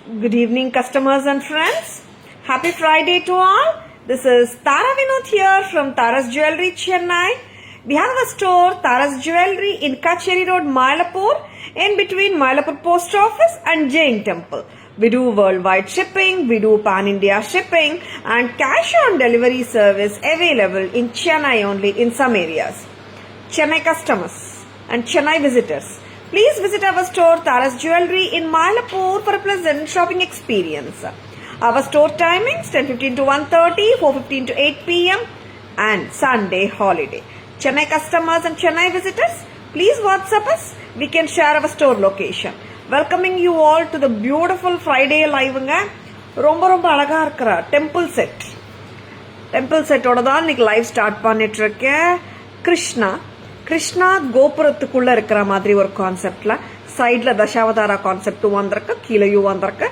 Good evening, customers and friends. Happy Friday to all. This is Tara Vinod here from Tara's Jewelry, Chennai. We have a store, Tara's Jewelry, in Kacheri Road, Mylapore, in between Mylapore Post Office and Jain Temple. We do worldwide shipping, we do pan-India shipping, and cash on delivery service available in Chennai only in some areas. Chennai customers and Chennai visitors, please visit our store Tara's Jewelry in Mylapore for a pleasant shopping experience. Our store timings 10:15 to 1:30, 4:15 to 8 p.m. and Sunday holiday. Chennai customers and Chennai visitors, please WhatsApp us. We can share our store location. Welcoming you all to the beautiful Friday live. ரொம்ப அழகா இருக்கிற temple செட்டோட தான் இன்னைக்கு live start பண்ணிட்டு இருக்கேன். கிருஷ்ணா கோபுரத்துக்குள்ள இருக்கிற மாதிரி ஒரு கான்செப்ட்ல சைட்ல தசாவதாரா கான்செப்ட் வந்திருக்கு, கீழேயும் வந்திருக்கு.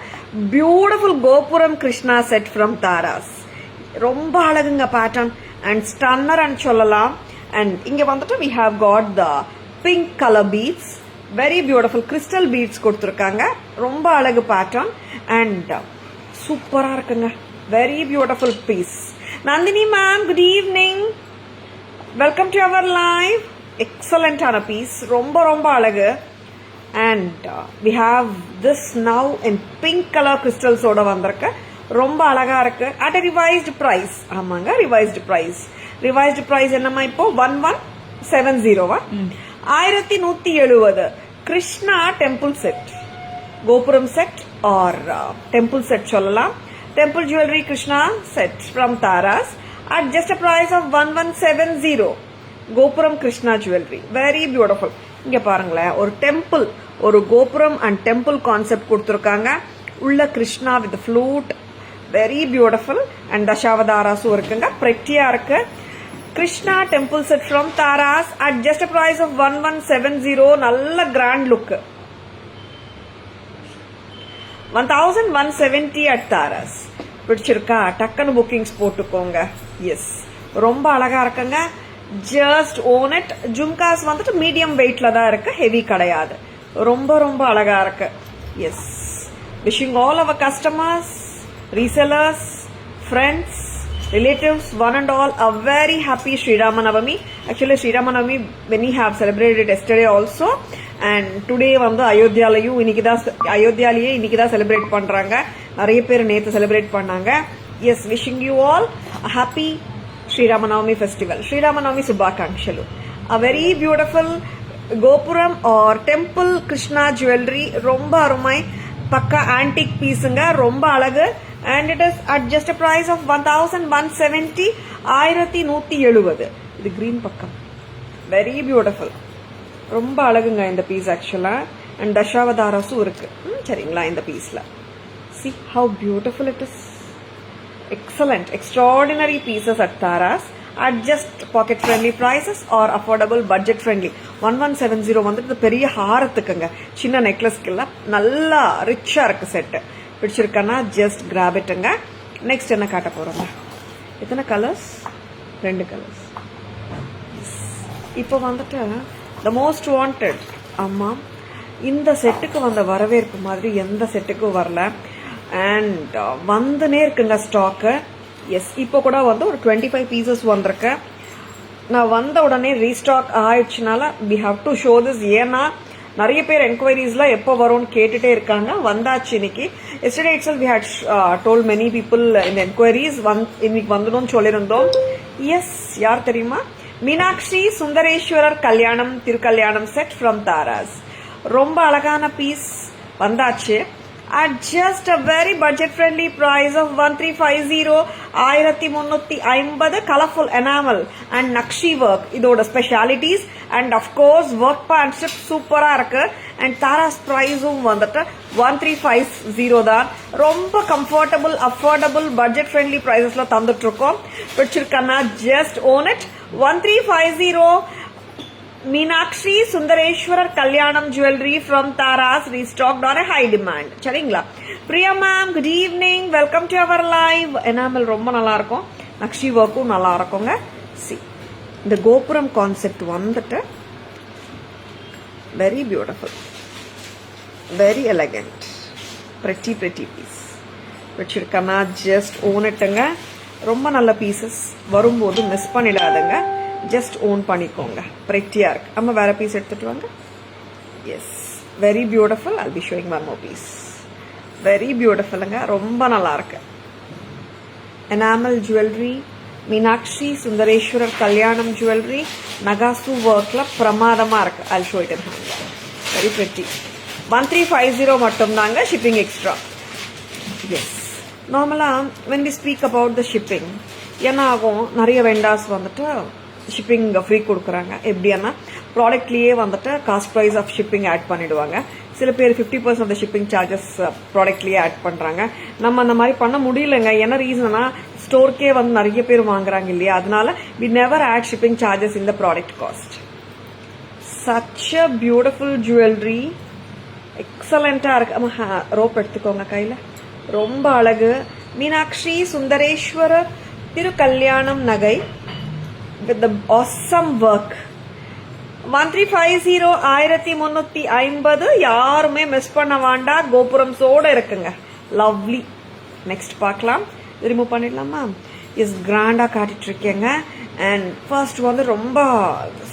பியூட்டிஃபுல் கோபுரம் கிருஷ்ணா செட் ஃப்ரம் தாராஸ். ரொம்ப அழகுங்க பேட்டர்ன் அண்ட் ஸ்டன்னர் அண்ட் சொல்லலாம். அண்ட் இங்க வந்துட்டு we have got the pink color beads, very beautiful crystal beads கொடுத்துருக்காங்க. ரொம்ப அழகு பேட்டர்ன் அண்ட் சூப்பரா இருக்குங்க. Very beautiful piece. Nandini ma'am, good evening, welcome to our live. எக்ஸலண்டான பீஸ், ரொம்ப அழகு. And we have this now in pink color crystals ஓட வந்திருக்கு. ரொம்ப அழகா இருக்கு. at a revised price. ஆமாங்க, revised price என்னமா இப்போ 1170 1170 கிருஷ்ணா டெம்பிள் செட், கோபுரம் செட் ஆர் டெம்பிள் செட் சொல்லலாம். Temple jewellery Krishna set from Taras at just a price of 1170. கோபுரம் கிருஷ்ணா ஜுவல்லரி, வெரி பியூட்டிஃபுல். இங்க பாருங்களேன், ஒரு டெம்பிள், ஒரு கோபுரம் அண்ட் டெம்பிள் கான்செப்ட் கொடுத்துருக்காங்க. உள்ள Krishna with flute, very beautiful. And தசாவதாராஸும் இருக்குங்க, பிரெட்டியா இருக்கு. Krishna temple set from Taras at just a price of 1170. நல்ல கிராண்ட் லுக். 1170 at தாராஸ். பிடிச்சிருக்கா? டக்குன்னு புக்கிங்ஸ் போட்டுக்கோங்க. எஸ், ரொம்ப அழகா இருக்குங்க. Just own it. ஜும்காஸ் வந்துட்டு மீடியம் வெயிட்ல தான் இருக்கு, ஹெவி கிடையாது. ரொம்ப அழகா இருக்கு. Yes, wishing all our customers, resellers, friends, relatives, one and all, a very happy Sri Ramanavami. Actually, Sri Ramanavami, when we have celebrated yesterday also, and today வந்து அயோத்தியாலயும் இன்னைக்குதான் celebrate பண்றாங்க. நிறைய பேர் நேத்து செலிப்ரேட் பண்ணாங்க. Yes, wishing you all a happy Sri Ramanavami festival. Sri Ramanavami Subhakankshalu. A very beautiful கோபுரம் or temple Krishna jewelry. ரொம்ப அருமை, பக்கா ஆன்டிக் பீஸுங்க, ரொம்ப அழகு. And it is at just a price of 1170. 1170. இது green பக்கம், very beautiful. ரொம்ப அழகுங்க இந்த பீஸ் ஆக்சுவலா. அண்ட் தசாவதாராஸும் இருக்கு சரிங்களா இந்த பீஸ்ல. see how beautiful it is. Excellent, extraordinary pieces at Taras at just pocket friendly prices or affordable budget friendly. 1170 வந்துட்டு பெரிய ஹாரத்துக்குங்க, சின்ன நெக்லஸ்க்குல நல்லா ரிச்சா இருக்கு செட். பிடிச்சிருக்கனா ஜஸ்ட் கிராப் இட்டுங்க. நெக்ஸ்ட் என்ன காட்ட போறோங்க? எத்தனை கலர்ஸ்? 2 கலர்ஸ். இப்போ வந்துட்டு த மோஸ்ட் வாண்டட். ஆமா, இந்த செட்டுக்கு வந்த வரவேற்பு மாதிரி எந்த செட்டுக்கும் வரல. அண்ட் வந்துனே இருக்குங்க ஸ்டாக்கு. எஸ், இப்போ கூட வந்து ஒரு 25 பீசஸ் வந்திருக்கு. நான் வந்த உடனே restock ஆயிடுச்சுனால we have to show this. ஏன்னா நிறைய பேர் என்கொயரிஸ்ல எப்போ வரும்னு கேட்டுட்டே இருக்காங்க. வந்தாச்சு இன்னைக்கு. yesterday itself we had told many people in the enquiries இன்னைக்கு வந்துடும் சொல்லியிருந்தோம். எஸ், யார் தெரியுமா? மீனாட்சி சுந்தரேஸ்வரர் கல்யாணம் திருக்கல்யாணம் செட் ஃப்ரம் தாராஸ். ரொம்ப அழகான பீஸ் வந்தாச்சு at just a very budget friendly price of 1350. 1350. colorful enamel and nakshi work இதோட specialities. And of course workmanship சூப்பரா இருக்கு. அண்ட் தாராஸ் பிரைஸும் வந்துட்டு 1350 தான். ரொம்ப கம்ஃபர்டபுள், அஃபோர்டபுள், பட்ஜெட் ஃப்ரெண்ட்லி பிரைசஸ்ல தந்துட்டு இருக்கோம். பிடிச்சிருக்கா? Just own it. 1350. Meenakshi Sundareswarar கல்யாணம் jewellery from Taras, restocked on high demand. சரிங்களா? Priya ma'am, good evening, welcome to our live. Enamel ரொம்ப நல்லா இருக்கும், நக்ஷி ஒர்க்கும் நல்லா இருக்குங்க. சி, இந்த கோபுரம் கான்செப்ட் வந்துட்டு very beautiful, very elegant. pretty piece வச்சிருக்கேன்னா ஜஸ்ட் ஓன் இட்டுங்க. ரொம்ப நல்ல பீசஸ் வரும்போது மிஸ் பண்ணிடாதுங்க. ஜஸ்ட் ஓன் பண்ணிக்கோங்க. பிரெட்டியா இருக்கு. நம்ம வேற பீஸ் எடுத்துட்டு வாங்க. Yes, very beautiful. I'll be showing one more piece. வெரி பியூட்டிஃபுல்லுங்க. ரொம்ப நல்லா இருக்கு. எனாமல் ஜுவல்லரி, மீனாட்சி சுந்தரேஸ்வரர் கல்யாணம் ஜுவல்லரி, நகாசு ஒர்க்ல பிரமாதமா இருக்கு. I'll show it in hand. Very pretty. 1350 மட்டும் தாங்க ஷிப்பிங் எக்ஸ்ட்ரா. எஸ், நார்மலா when we speak about the shipping என்ன ஆகும், நிறைய வெண்டார்ஸ் வந்துட்டு ஷிப்பிங் ஃப்ரீ கொடுக்குறாங்க. எப்படின்னா ப்ராடக்ட்லேயே வந்துட்டு cost price of shipping add பண்ணிடுவாங்க. சில பேர் 50% ஆஃப் த ஷிப்பிங் சார்ஜஸ் ப்ராடக்ட்லேயே ஆட் பண்ணுறாங்க. நம்ம அந்த மாதிரி பண்ண முடியலங்க. என்ன ரீசன்னா ஸ்டோர்க்கே வந்து நிறைய பேர் வாங்குறாங்க இல்லையா, அதனால we never add shipping charges in the product cost. Such a beautiful jewelry. எக்ஸலண்டா இருக்கு. ரோப் எடுத்துக்கோங்க கையில. ரொம்ப அழகு. மீனாட்சி சுந்தரேஸ்வரர் திருக்கல்யாணம் நகை with the awesome work. 1350 1350 யாருமே மிஸ் பண்ண வேண்டாம். கோபுரம் சோட இருக்குங்க. லவ்லி. நெக்ஸ்ட் பார்க்கலாம். ரிமூவ் பண்ணிடலாமா? இஸ் கிராண்டா காட்டிட்டு இருக்கேங்க. அண்ட் ஃபர்ஸ்ட் வந்து ரொம்ப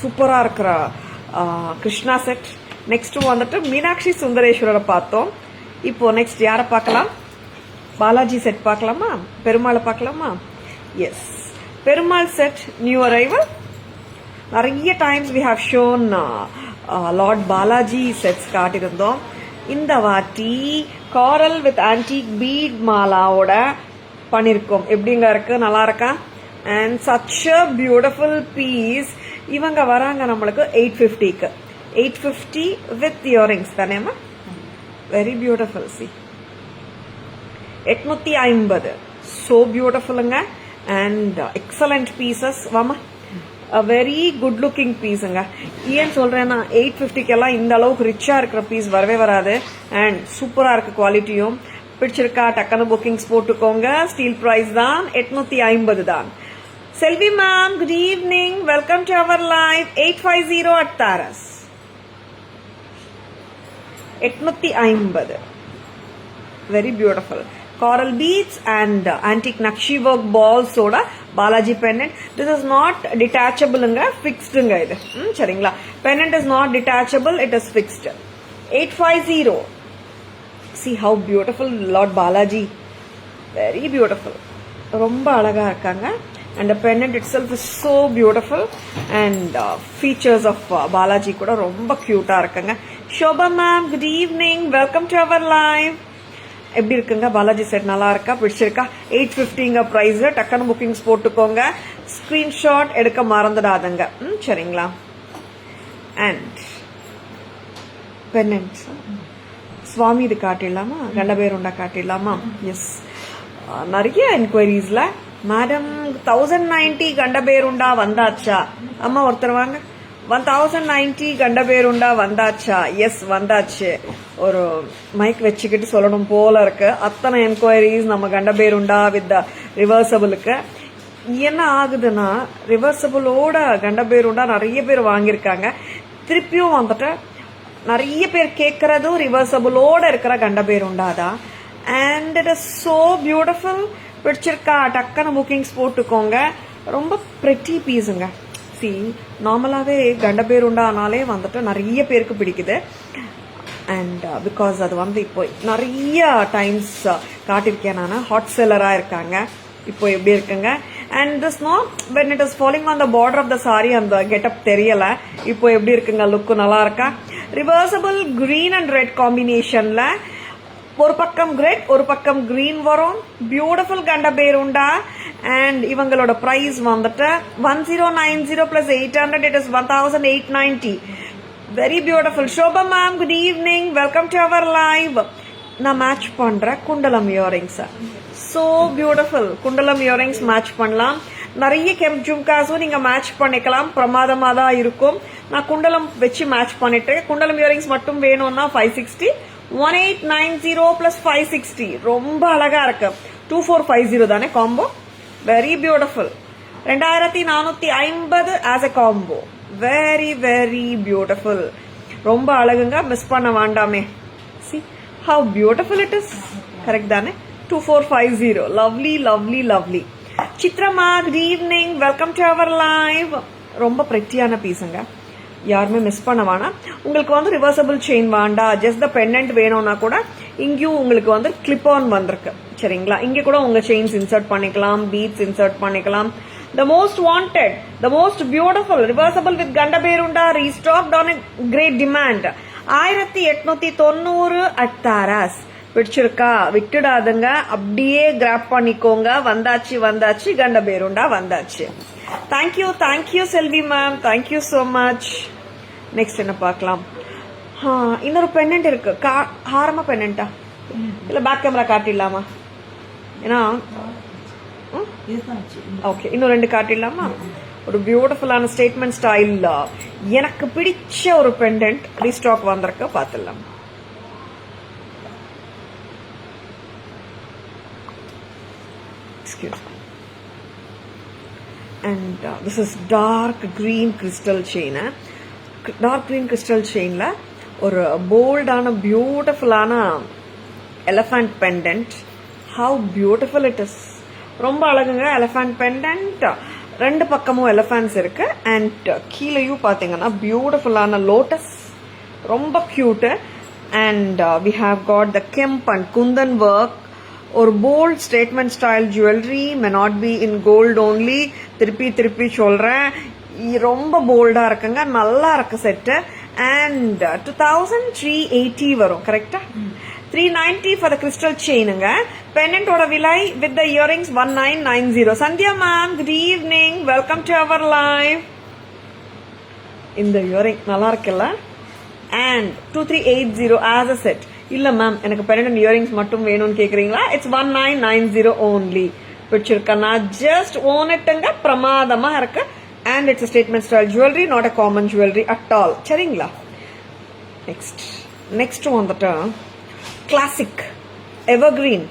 சூப்பரா இருக்கிற கிருஷ்ணா செட். நெக்ஸ்ட் வந்துட்டு மீனாட்சி சுந்தரேஸ்வரரை பார்த்தோம். இப்போ நெக்ஸ்ட் யாரை பார்க்கலாம்? பாலாஜி செட் பார்க்கலாமா? பெருமாளை பார்க்கலாமா? Yes, Perumal set new arrival. நிறைய times we have shown lord Balaji sets காட்டியிருந்தோம். இந்த வாட்டி காரல் வித் ஆன்டிக் பீட் மாலாவோட பண்ணிருக்கோம். எப்படிங்க இருக்கு? நல்லா இருக்கா? And such a beautiful piece. இவங்க வராங்க நம்மளுக்கு 850க்கு. 850 வித் இயரிங்ஸ் தானேமா? Very beautiful. சி 850. சோ பியூட்டிஃபுல்லுங்க. And excellent pieces. வாமா, வெரி குட் லுக்கிங் பீஸுங்க. ஏன் சொல்றேன்னா 850க்கெல்லாம் இந்த அளவுக்கு ரிச்சா இருக்கிற பீஸ் வரவே வராது. அண்ட் சூப்பரா இருக்கு குவாலிட்டியும். பிடிச்சிருக்கா? டக்குனு புக்கிங்ஸ் போட்டுக்கோங்க. ஸ்டீல் பிரைஸ் தான். 850 தான். Selvi ma'am, good evening. Welcome to our live. 850 at Taras. 850. Very beautiful. Coral beads and antique Nakshi work balls oda Balaji pendant. This is not detachable nga, fixed nga idu. Seringla. Pendant is not detachable, it is fixed. 850. See how beautiful Lord Balaji. Very beautiful. Romba alaga irukanga. And the pendant itself is so beautiful. And features of Balaji kuda romba cute ah irukanga. Shobha ma'am, good evening. Welcome to our live. எப்படி இருக்குங்க? Balaji set நல்லா இருக்கா? பிடிச்சிருக்கா? 850ங்க price. டக்குனு bookings போட்டுக்கோங்க. Screenshot எடுக்க மறந்துடாதுங்க. சரிங்களா? And பென்னன்ட் சுவாமி இது காட்டிடலாமா? கண்டபேருண்டா காட்டிடலாமா? எஸ், நிறைய என்கொயரிஸ்ல மேடம் 1090 கண்டபேருண்டா வந்தாச்சா? அம்மா ஒருத்தர் வாங்க. 1090 கண்டபேருண்டா வந்தாச்சா? எஸ், வந்தாச்சு. ஒரு மைக் வச்சுக்கிட்டு சொல்லணும் போல இருக்கு. அத்தனை என்கொயரிஸ் நம்ம கண்டபேருண்டா வித் ரிவர்சபிளுக்கு. என்ன ஆகுதுன்னா ரிவர்சபிளோட கண்டபேருண்டா நிறைய பேர் வாங்கியிருக்காங்க. திருப்பியும் வந்துட்டு நிறைய பேர் கேட்கறதும் ரிவர்சபிளோட இருக்கிற கண்டபேருண்டா தான். And it is so beautiful. பிடிச்சிருக்கா? டக்குன்னு புக்கிங்ஸ் போட்டுக்கோங்க. ரொம்ப பிரெட்டி பீஸுங்க. சி, நார்மலாவே கண்டபேருண்டானாலே வந்துட்டு நிறைய பேருக்கு பிடிக்குது. அண்ட் பிகாஸ் அது வந்து இப்போ நிறைய டைம்ஸ் காட்டிருக்கேன் நான். ஹாட் செல்லரா இருக்காங்க. இப்போ எப்படி இருக்குங்க? And this not when it is falling on the border of the sari அந்த கெட்டப் தெரியல. இப்போ எப்படி இருக்குங்க? லுக்கு நல்லா இருக்கா? ரிவர்சபிள் கிரீன் அண்ட் ரெட் காம்பினேஷன்ல ஒரு பக்கம் ரெட் ஒரு பக்கம் கிரீன் வரும். பியூட்டிஃபுல் கண்டபேருண்டா. அண்ட் இவங்களோட பிரைஸ் வந்துட்டு 1090 plus 800 it is 1890. Very beautiful. Shobha ma'am, good evening. Welcome to our live. நான் மேட்ச் பண்ற குண்டலம் இயரிங்ஸ். So beautiful. குண்டலம் இயரிங்ஸ் மேட்ச் பண்ணலாம். நிறைய கெம்ப் ஜும்காஸும் நீங்க மேட்ச் பண்ணிக்கலாம். பிரமாதமா தான் இருக்கும். நான் குண்டலம் வச்சு மேட்ச் பண்ணிட்டு குண்டலம் இயரிங்ஸ் மட்டும் வேணும்னா 560. 1890 பிளஸ் 560. ரொம்ப அழகா இருக்கு. 2450 தானே combo? Very beautiful. 2450 as a combo. Very very beautiful. ரொம்ப அழகுங்க. மிஸ் பண்ண வேண்டாமே. C How beautiful it is. Correct தானே? 2450. Lovely, lovely, lovely. Chitrama, good evening. Welcome to our live. ரொம்ப பிரெட்டியான பீஸுங்க, யாருமே மிஸ் பண்ண வேணாம். உங்களுக்கு வந்து ரிவர்சபிள் செயின் வேண்டாம், ஜஸ்ட் த பெண்டன்ட் வேணும்னா கூட இங்கேயும் உங்களுக்கு வந்து கிளிப் ஆன் வந்திருக்கு. சரிங்களா, இங்கே கூட உங்க செயின்ஸ் இன்சர்ட் பண்ணிக்கலாம், பீட்ஸ் இன்சர்ட் பண்ணிக்கலாம். The most wanted, the most beautiful, reversible with Gandaberunda, restocked on a great demand. 1890 at Taras. பிடிச்சிருக்கா? விட்டுடாதுங்க, அப்படியே கிராப் பண்ணிக்கோங்க. வந்தாச்சு வந்தாச்சு, கண்டபேருண்டா வந்தாச்சு. Thank you Selvi ma'am, thank you so much. Next என்ன பார்க்கலாம்? இன்னொரு பெண்டன்ட் இருக்கு. ஹாரமா பெண்டன்ட்டா இல்ல பேக் கேமரா காட்டிடலாமா? ஏன்னா ஓகே, இன்னும் 2 காட்டிடலாமா? ஒரு பியூட்டிஃபுல்லான ஸ்டேட்மெண்ட் ஸ்டைல் எனக்கு பிடிச்ச ஒரு பெண்டன்ட் ரீஸ்டாக் வந்திருக்க, பார்த்துடலாம். And this is dark green crystal chain. Dark green crystal chainல ஒரு போல்டான பியூட்டிஃபுல்லான elephant pendant. How beautiful it is. ரொம்ப அழகுங்க எலிஃபண்ட் பெண்டன்ட். 2 பக்கமும் எலிஃபண்ட்ஸ் இருக்கு. அண்ட் கீழேயும் பாத்தீங்கன்னா பியூட்டிஃபுல்லான லோட்டஸ், ரொம்ப cute. And we have got the kemp and kundan work. ஒரு bold statement style jewellery, may not be in gold only. திருப்பி சொல்றேன், ரொம்ப போல்டா இருக்குங்க, நல்லா இருக்கு செட்டு. அண்ட் 2380 வரும். கரெக்டா? 390 for the crystal chainங்க. பெண்டன்டோட விலை with the earrings 1990. Sandhya ma'am, good evening, welcome to our live. இந்த இயரிங் நல்லா இருக்குல்ல? and 2380 as a set. இல்ல மேம், எனக்கு பெண்டன்ட் இயரிங்ஸ் மட்டும் வேணும்னு கேக்குறீங்களா? It's 1990 only. பிடிச்சிருக்கா? ஜஸ்ட் ஓன் இட்டுங்க, பிரமாதமா இருக்கு. And it's statement style jewellery, not a common jewellery at all. சரிங்களா? நெக்ஸ்ட் வந்துட்டு classic evergreen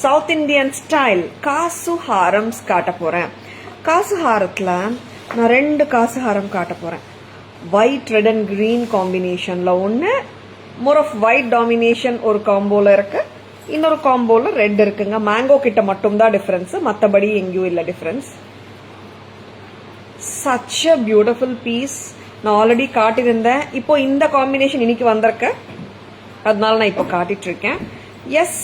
south Indian style காசு ஹாரம்ஸ் காட்ட போறேன். காசு ஹாரத்துல நான் 2 காசு ஹாரம் காட்ட போறேன். ஒயிட், ரெட் அண்ட் கிரீன் காம்பினேஷன்ல ஒன்னு, மோர் ஆஃப் ஒயிட் டாமினேஷன் ஒரு காம்போல இருக்கு, இன்னொரு காம்போல ரெட் இருக்குங்க. மேங்கோ கிட்ட மட்டும் தான் டிஃபரன்ஸ், மத்தபடி எங்கேயும் இல்ல difference. Such a beautiful piece. நான் ஆல்ரெடி காட்டியிருந்தேன். இப்போ இந்த காம்பினேஷன் இன்னைக்கு வந்திருக்கு, அதனால நான் இப்போ காட்டிட்டு இருக்கேன். Yes,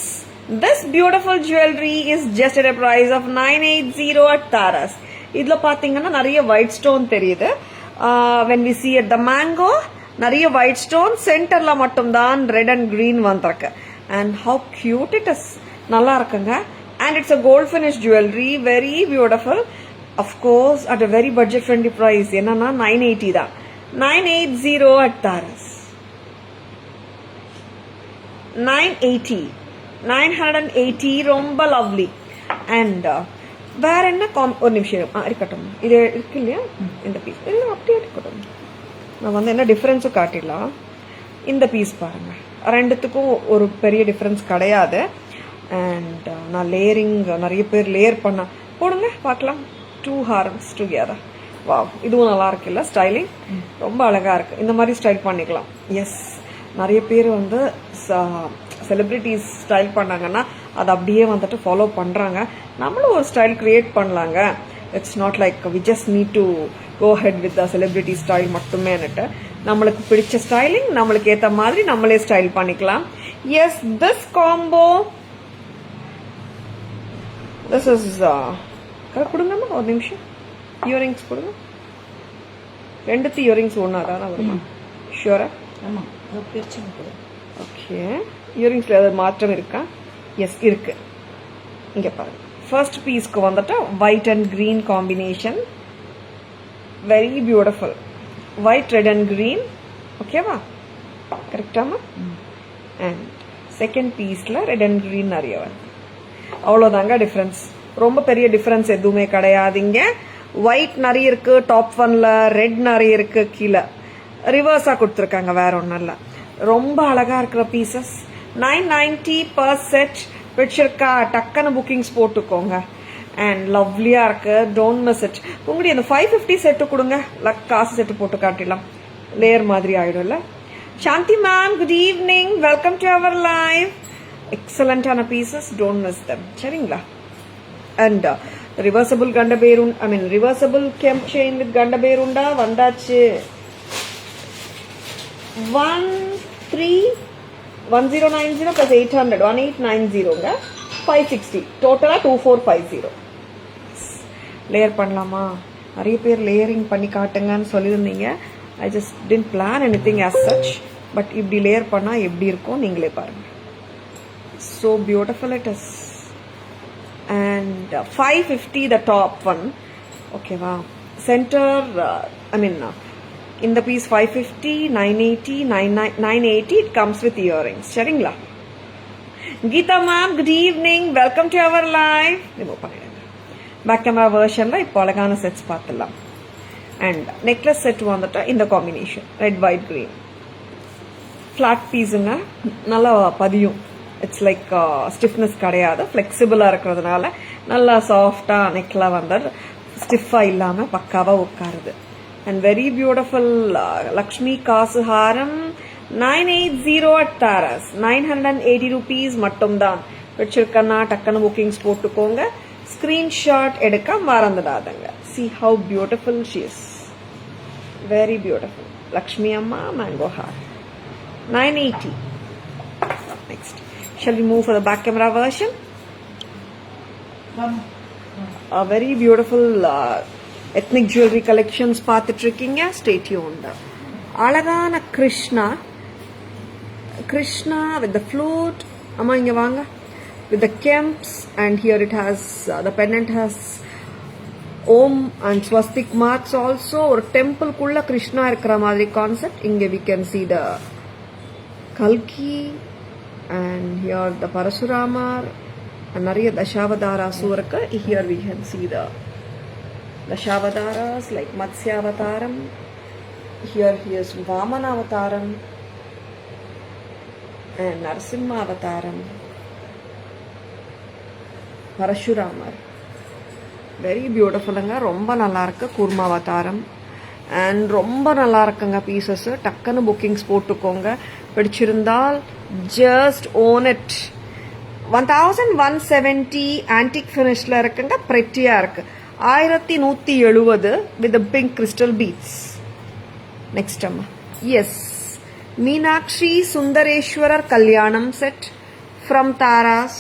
this beautiful jewellery is just at a price of 980 at Taras. இதுல பாத்தீங்கன்னா நிறைய ஒயிட் ஸ்டோன் தெரியுது. when we see at the mango, நிறைய ஒயிட் ஸ்டோன், சென்டர்ல மட்டும் தான் ரெட் அண்ட் கிரீன் வந்திருக்கு. And how cute it is. நல்லா இருக்குங்க. And it's a gold finish jewelry, very beautiful. of course at a very budget friendly price. என்னன்னா 980 தான். 980 at Taras. 980 ரொம்ப லவ்லி. அண்ட் வேற என்ன ஒரு நிமிஷம் இருக்கட்டும், இது இருக்கு இல்லையா இந்த பீஸ், இல்லை அப்படியே இருக்கட்டும். நான் வந்து என்ன டிஃபரன்ஸும் காட்டிடலாம். இந்த பீஸ் பாருங்க, 2த்துக்கும் ஒரு பெரிய டிஃபரன்ஸ் கிடையாது. அண்ட் நான் லேயரிங் நிறைய பேர் லேயர் பண்ண போடுங்க பார்க்கலாம். 2 ஹாரம்ஸ் டுகெதர். வாவ், இதுவும் நல்லா இருக்குல்ல? ஸ்டைலிங் ரொம்ப அழகா இருக்கு. இந்த மாதிரி ஸ்டைல் பண்ணிக்கலாம். எஸ், நிறைய பேர் வந்து செலிபிரிட்டிஸ் ஸ்டைல் பண்ணாங்கன்னா அதை அப்படியே வந்துட்டு ஃபாலோ பண்றாங்க. நம்மளும் ஒரு ஸ்டைல் கிரியேட் பண்ணலாங்க. It's not like we just need to go head with the celebrity style மட்டுமேனுட்டு. நம்மளுக்கு பிடிச்ச ஸ்டைலிங், நம்மளுக்கு ஏற்ற மாதிரி நம்மளே ஸ்டைல் பண்ணிக்கலாம். Yes, this combo, this is கொடுங்கம்மா ஒரு நிமிஷம். இயரிங்ஸ் கொடுங்க. 2 இயரிங்ஸ் ஒன்னாதான் வருமா? ஷூரா? ஓகே, இயரிங்ஸ்ல ஏதாவது மாற்றம் இருக்கா? எஸ் இருக்கு. இங்க பாருங்க, ஃபர்ஸ்ட் பீஸ்க்கு வந்துட்டு white and green combination, very beautiful. White, red and green. ஓகேவா? கரெக்டாமா? அண்ட் செகண்ட் பீஸ்ல ரெட் அண்ட் கிரீன் நிறைய வருது. அவ்வளோதாங்க டிஃபரன்ஸ். ரொம்ப பெரிய டிஃபரன்ஸ் எதுவுமே கிடையாதுங்க. ஒயிட் நிறைய இருக்கு டாப் 1ல, ரெட் நிறைய இருக்கு கீழே. ரிவர்ஸா கொடுத்துருக்காங்க, வேற ஒன்றும் இல்லை. ரொம்ப அழகா இருக்கிற பீசஸ். 990 per set. பிடிச்சிருக்கா? டக்குன்னு புக்கிங்ஸ் போட்டுக்கோங்க. அண்ட் லவ்லியா இருக்கு, டோன்ட் மிஸ் இட். உங்களுடைய அந்த 550 செட்டு கொடுங்க, காசு செட்டு போட்டு காட்டிடலாம். லேயர் மாதிரி ஆயிடும்ல. Shanti ma'am, good evening. Welcome to our live. Excellent ana pieces. Don't miss them. சரிங்களா? And reversible Gandaberunda, reversible Kemp chain with Gandaberunda vandachu. 1090 plus 800 1890 560 total 2450. Layer பண்ணலாமா? நிறைய பேர் லேயரிங் பண்ணி காட்டுங்கன்னு சொல்லியிருந்தீங்க. I just didn't plan anything as such, but இப்படி layer பண்ணா எப்படி இருக்கும் நீங்களே பாருங்க. So beautiful it is. And 550 the top one. Okay, wow. Center in the piece 550, 980, 980 it comes with earrings. சரிங்களா? Geeta ma'am, good evening. Welcome to our live. Remove பண்ணிடுங்க. Back camera வெர்ஷன்ல இப்போ அழகான செட்ஸ் பார்த்துடலாம். அண்ட் நெக்லஸ் செட் வந்துட்டு இந்த combination red white green flat பீஸுங்க, நல்லா பதியும். இட்ஸ் லைக் ஸ்டிஃப்னஸ் கிடையாது, ஃப்ளெக்சிபிளாக இருக்கிறதுனால நல்லா சாஃப்டாக நெக்கில் வந்து ஸ்டிஃபாக இல்லாமல் பக்காவாக உட்காருது. அண்ட் வெரி பியூட்டிஃபுல் லக்ஷ்மி காசு ஹாரம் 980 at Taras. 980 rupees மட்டும்தான். பிடிச்சிருக்கன்னா டக்குன்னு புக்கிங்ஸ் போட்டுக்கோங்க. ஸ்கிரீன்ஷாட் எடுக்க மறந்துடாதங்க. See how beautiful she is. Very beautiful. Lakshmi Amma mango heart. 980. Next. Shall we move for the back camera version? A very beautiful ethnic jewelry collections பார்த்துட்டு இருக்கீங்க. Stay tuned. அழகான Krishna with the flute. அம்மா இங்க வாங்க. With the kemps, and here it has the pendant has Om and swastik marks also. ஒரு temple குள்ள கிருஷ்ணா இருக்கிற மாதிரி கான்செப்ட். இங்க we can see the Kalki, and here the Parasuramar, and நிறைய தசாவதாராஸும் இருக்கு. Here we can see the Dashavadaras like Matsyavataram. Here he is Vamanavataram and Narasimha Avataram. Parashuramar. Very beautiful. ரொம்ப நல்லா இருக்கு. கூர்மாவதாரம் அண்ட் ரொம்ப நல்லா இருக்குங்க பீசஸ். டக்குன்னு புக்கிங்ஸ் போட்டுக்கோங்க. பிடிச்சிருந்தால் ஜஸ்ட் ஓன் இட். 1170 ஆன்டிக் ஃபினிஷ்ல இருக்குங்க. பிரெட்டியா இருக்கு. 1170 with the pink crystal beads. Next அம்மா. Yes. மீனாட்சி சுந்தரேஸ்வரர் கல்யாணம் set from Taras.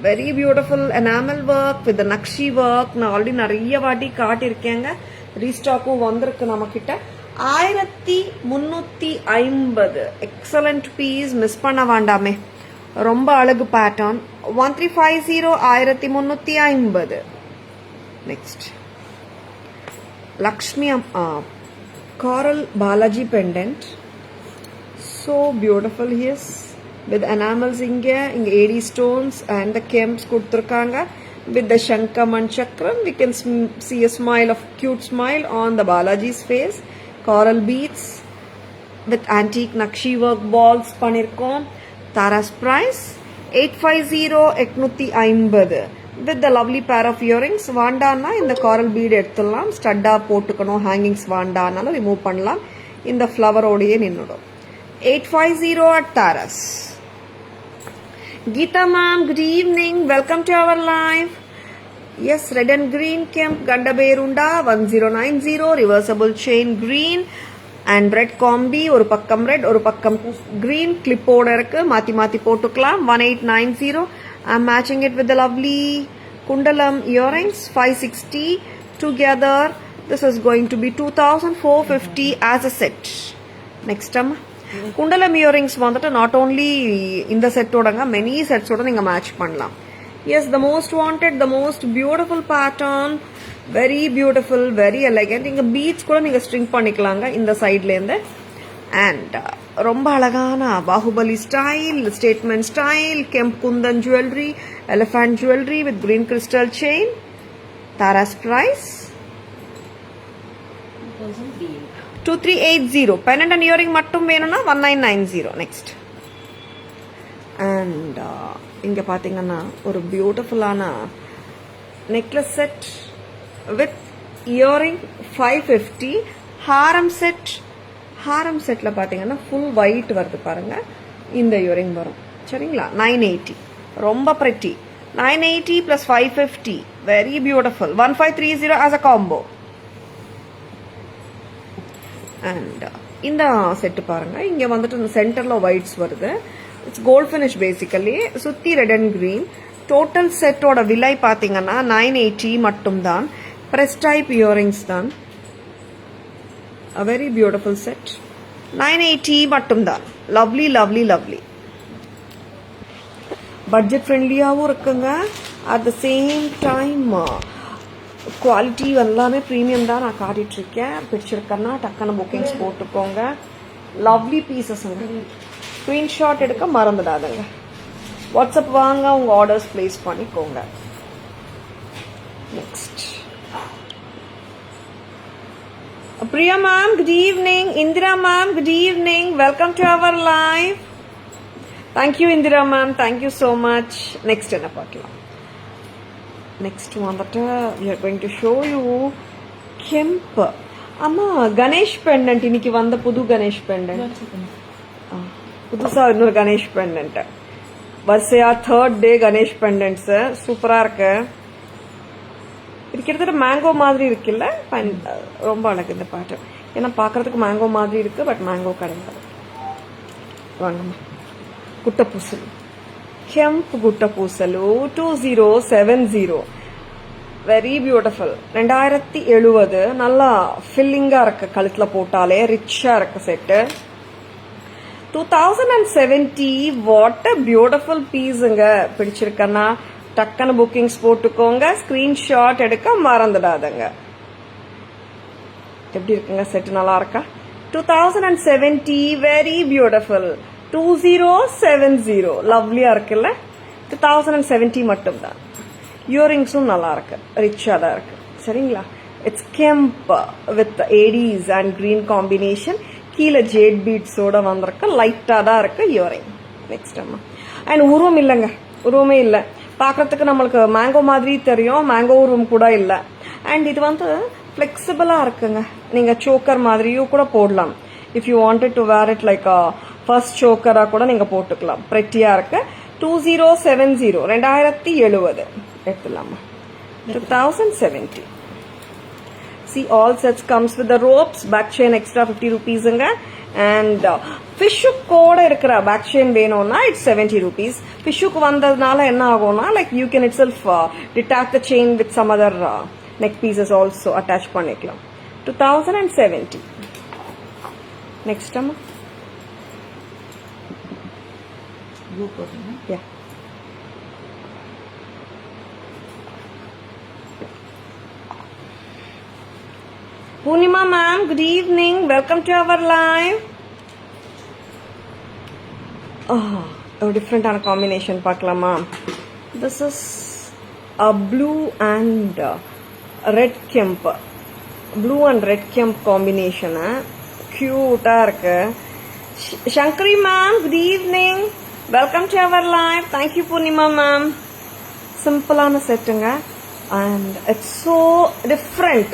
Very beautiful enamel work with the Nakshi work. நான் ஆல்ரெடி நிறைய வாட்டி காட்டியிருக்கேங்க. ரீஸ்டாக்கும் வந்திருக்கு நம்ம கிட்ட. 1350. எக்ஸலண்ட் பீஸ், மிஸ் பண்ண வேண்டாமே. ரொம்ப அழகு pattern. 1350 1350. Next Lakshmi coral Balaji pendant. So beautiful he is. With enamels inge 80 stones and the kemps kuduthirukanga. With the Shankaman chakram, we can see a smile of cute smile on the Balaji's face. Coral beads with antique Nakshi work balls panirkom. Taras price 850 with the lovely pair of earrings. Vandana in the coral bead எடுத்துடலாம். ஸ்டட்டா போட்டுக்கணும். Hangings வாண்டானாலும் remove பண்ணலாம். இந்த ஃப்ளவரோடையே நின்னுடும். 850 at Taras. Geeta ma'am, good evening. Welcome to our live. Yes, red and green kemp Gandaberunda 1090 reversible chain green and red combi. ஒரு பக்கம் red ஒரு பக்கம் green clip-ஓட இருக்கு. மாத்தி மாத்தி போட்டுக்கலாம். 1890. I'm matching it with the lovely Kundalam earrings 560 together. This is going to be 2450 as a set. Next time Kundalam earrings வந்துட்டு not only இந்த செட்டோடங்க many செட்ஸோட நீங்க மேட்ச் பண்ணலாம். Yes, the most wanted, the most beautiful pattern, very beautiful, very elegant. இங்க beads கூட நீங்க string பண்ணிக்கலாங்க இந்த சைடுல இருந்து. And ரொம்ப அழகான Baahubali style, statement style, kemp kundan jewellery, elephant jewellery with green crystal chain. Taras price 2380. Pendant and earring மட்டும் வேணும்னா 1990. நெக்ஸ்ட் அண்ட் இங்க பாத்தீங்கன்னா ஒரு பியூட்டிஃபுல்லான necklace set with earring 550. Haram set Haram settle பார்த்தீங்கன்னா ஃபுல் ஒயிட் வருது பாருங்க, இந்த இயரிங் வரும். சரிங்களா? 980, ரொம்ப pretty. 980 plus 550, very beautiful. 1530 as a combo. And இந்த செட்டு பாருங்க, இங்க வந்துட்டு இந்த சென்டர்ல ஒயிட்ஸ் வருது. இட்ஸ் கோல்ட் ஃபினிஷ் பேசிக்கலி, சுத்தி ரெட் அண்ட் கிரீன். டோட்டல் செட்டோட விலை பாத்தீங்கன்னா 980 மட்டும் தான். பிரஸ் டைப் இயரிங்ஸ் தான். A very beautiful set. 980 மட்டும் தான். Lovely lovely lovely. பட்ஜெட் ஃப்ரெண்ட்லியாகவும் இருக்குங்க. At the same time quality எல்லாமே ப்ரீமியம் தான் நான் காட்டிட்டு இருக்கேன். பிடிச்சிருக்கேன்னா டக்குன்னு புக்கிங்ஸ் போட்டுக்கோங்க. லவ்லி பீசஸ்ங்க. ஸ்க்ரீன்ஷாட் எடுக்க மறந்துடாதுங்க. வாட்ஸ்அப் வாங்க, உங்க ஆர்டர்ஸ் பிளேஸ் பண்ணிக்கோங்க. Next Priya ma'am, good evening. Indira ma'am, good evening. Welcome to our live. Thank you Indira ma'am, thank you so much. Next என்ன பார்க்கலாம்? Next வந்துட்டு we are going to show you kemp. அம்மா Ganesh pendant, இன்னைக்கு வந்த புது Ganesh pendant. புதுசா இன்னொரு Ganesh pendant. வரிசையா 3rd day கணேஷ் பெண்டன்ட்ஸ் சூப்பரா இருக்கு. இது கிட்டத்தட்ட மேங்கோ மாதிரி இருக்குல்ல, ரொம்ப அழகு இந்த பாட்டு. ஏன்னா பாக்குறதுக்கு மேங்கோ மாதிரி இருக்கு, பட் மேங்கோ கிடையாது. வாங்கம்மா. குட்டப்பூசல், கெம்ப் குட்டப்பூசலு 2070, வெரி பியூட்டிஃபுல். 2070, நல்லா ஃபில்லிங்கா இருக்கு, கழுத்துல போட்டாலே ரிச்சா இருக்கு செட்டு. 2070, வாட் அ பியூட்டிஃபுல் பீஸுங்க. பிடிச்சிருக்கன்னா டக்குன்னு புக்கிங்ஸ் போட்டுக்கோங்க. ஸ்கிரீன்ஷாட் எடுக்க மறந்துடாதுங்க. எப்படி இருக்குங்க செட்? நல்லா இருக்கா? 2070, வெரி பியூட்டிஃபுல். 2070, லவ்லியா இருக்குல்ல. 2070 மட்டும் தான். இயரிங்ஸும் நல்லா இருக்கு, ரிச்சா தான் இருக்கு. சரிங்களா? It's kemp with ADs and green combination. கீழே ஜேட் பீட்ஸோட வந்திருக்கு, லைட்டா தான் இருக்கு இயரிங். நெக்ஸ்ட் அம்மா. அண்ட் உருவம் இல்லைங்க, உருவமே இல்லை. பார்க்கறதுக்கு நம்மளுக்கு மேங்கோ மாதிரி தெரியும், மேங்கோ உருவம் கூட இல்லை. அண்ட் இது வந்து ஃபிளெக்சிபிளா இருக்குங்க. நீங்க சோக்கர் மாதிரியும் கூட போடலாம். If you wanted to wear it like first சோக்கரா கூட நீங்க போட்டுக்கலாம். பிரெட்டியா இருக்கு. 2070, 2070 எடுத்துலாமா? 2070. See, all sets comes with the ropes, back chain extra 50 rupeesங்க. And ஃபிஷ்ஷுக்கோட இருக்கிற பேக் செயின் வேணும்னா இட்ஸ் 70 rupees. ஃபிஷ்ஷுக்கு வந்ததுனால என்ன ஆகும்னா, like you can itself detach the chain with some other neck pieces also attach பண்ணிக்கலாம். 2070. நெக்ஸ்ட் அம்மா. Yeah. Poonima ma'am, good evening. Welcome to our live. ஒரு டிஃப்ரெண்டான காம்பினேஷன் பார்க்கலாமா? This is a blue and red kemp. Blue and red kemp combination. Cute-ஆ இருக்கு. Shankari ma'am, good evening. Welcome to our live. Thank you Poonima ma'am. சிம்பிளான செட்டுங்க. And it's so different.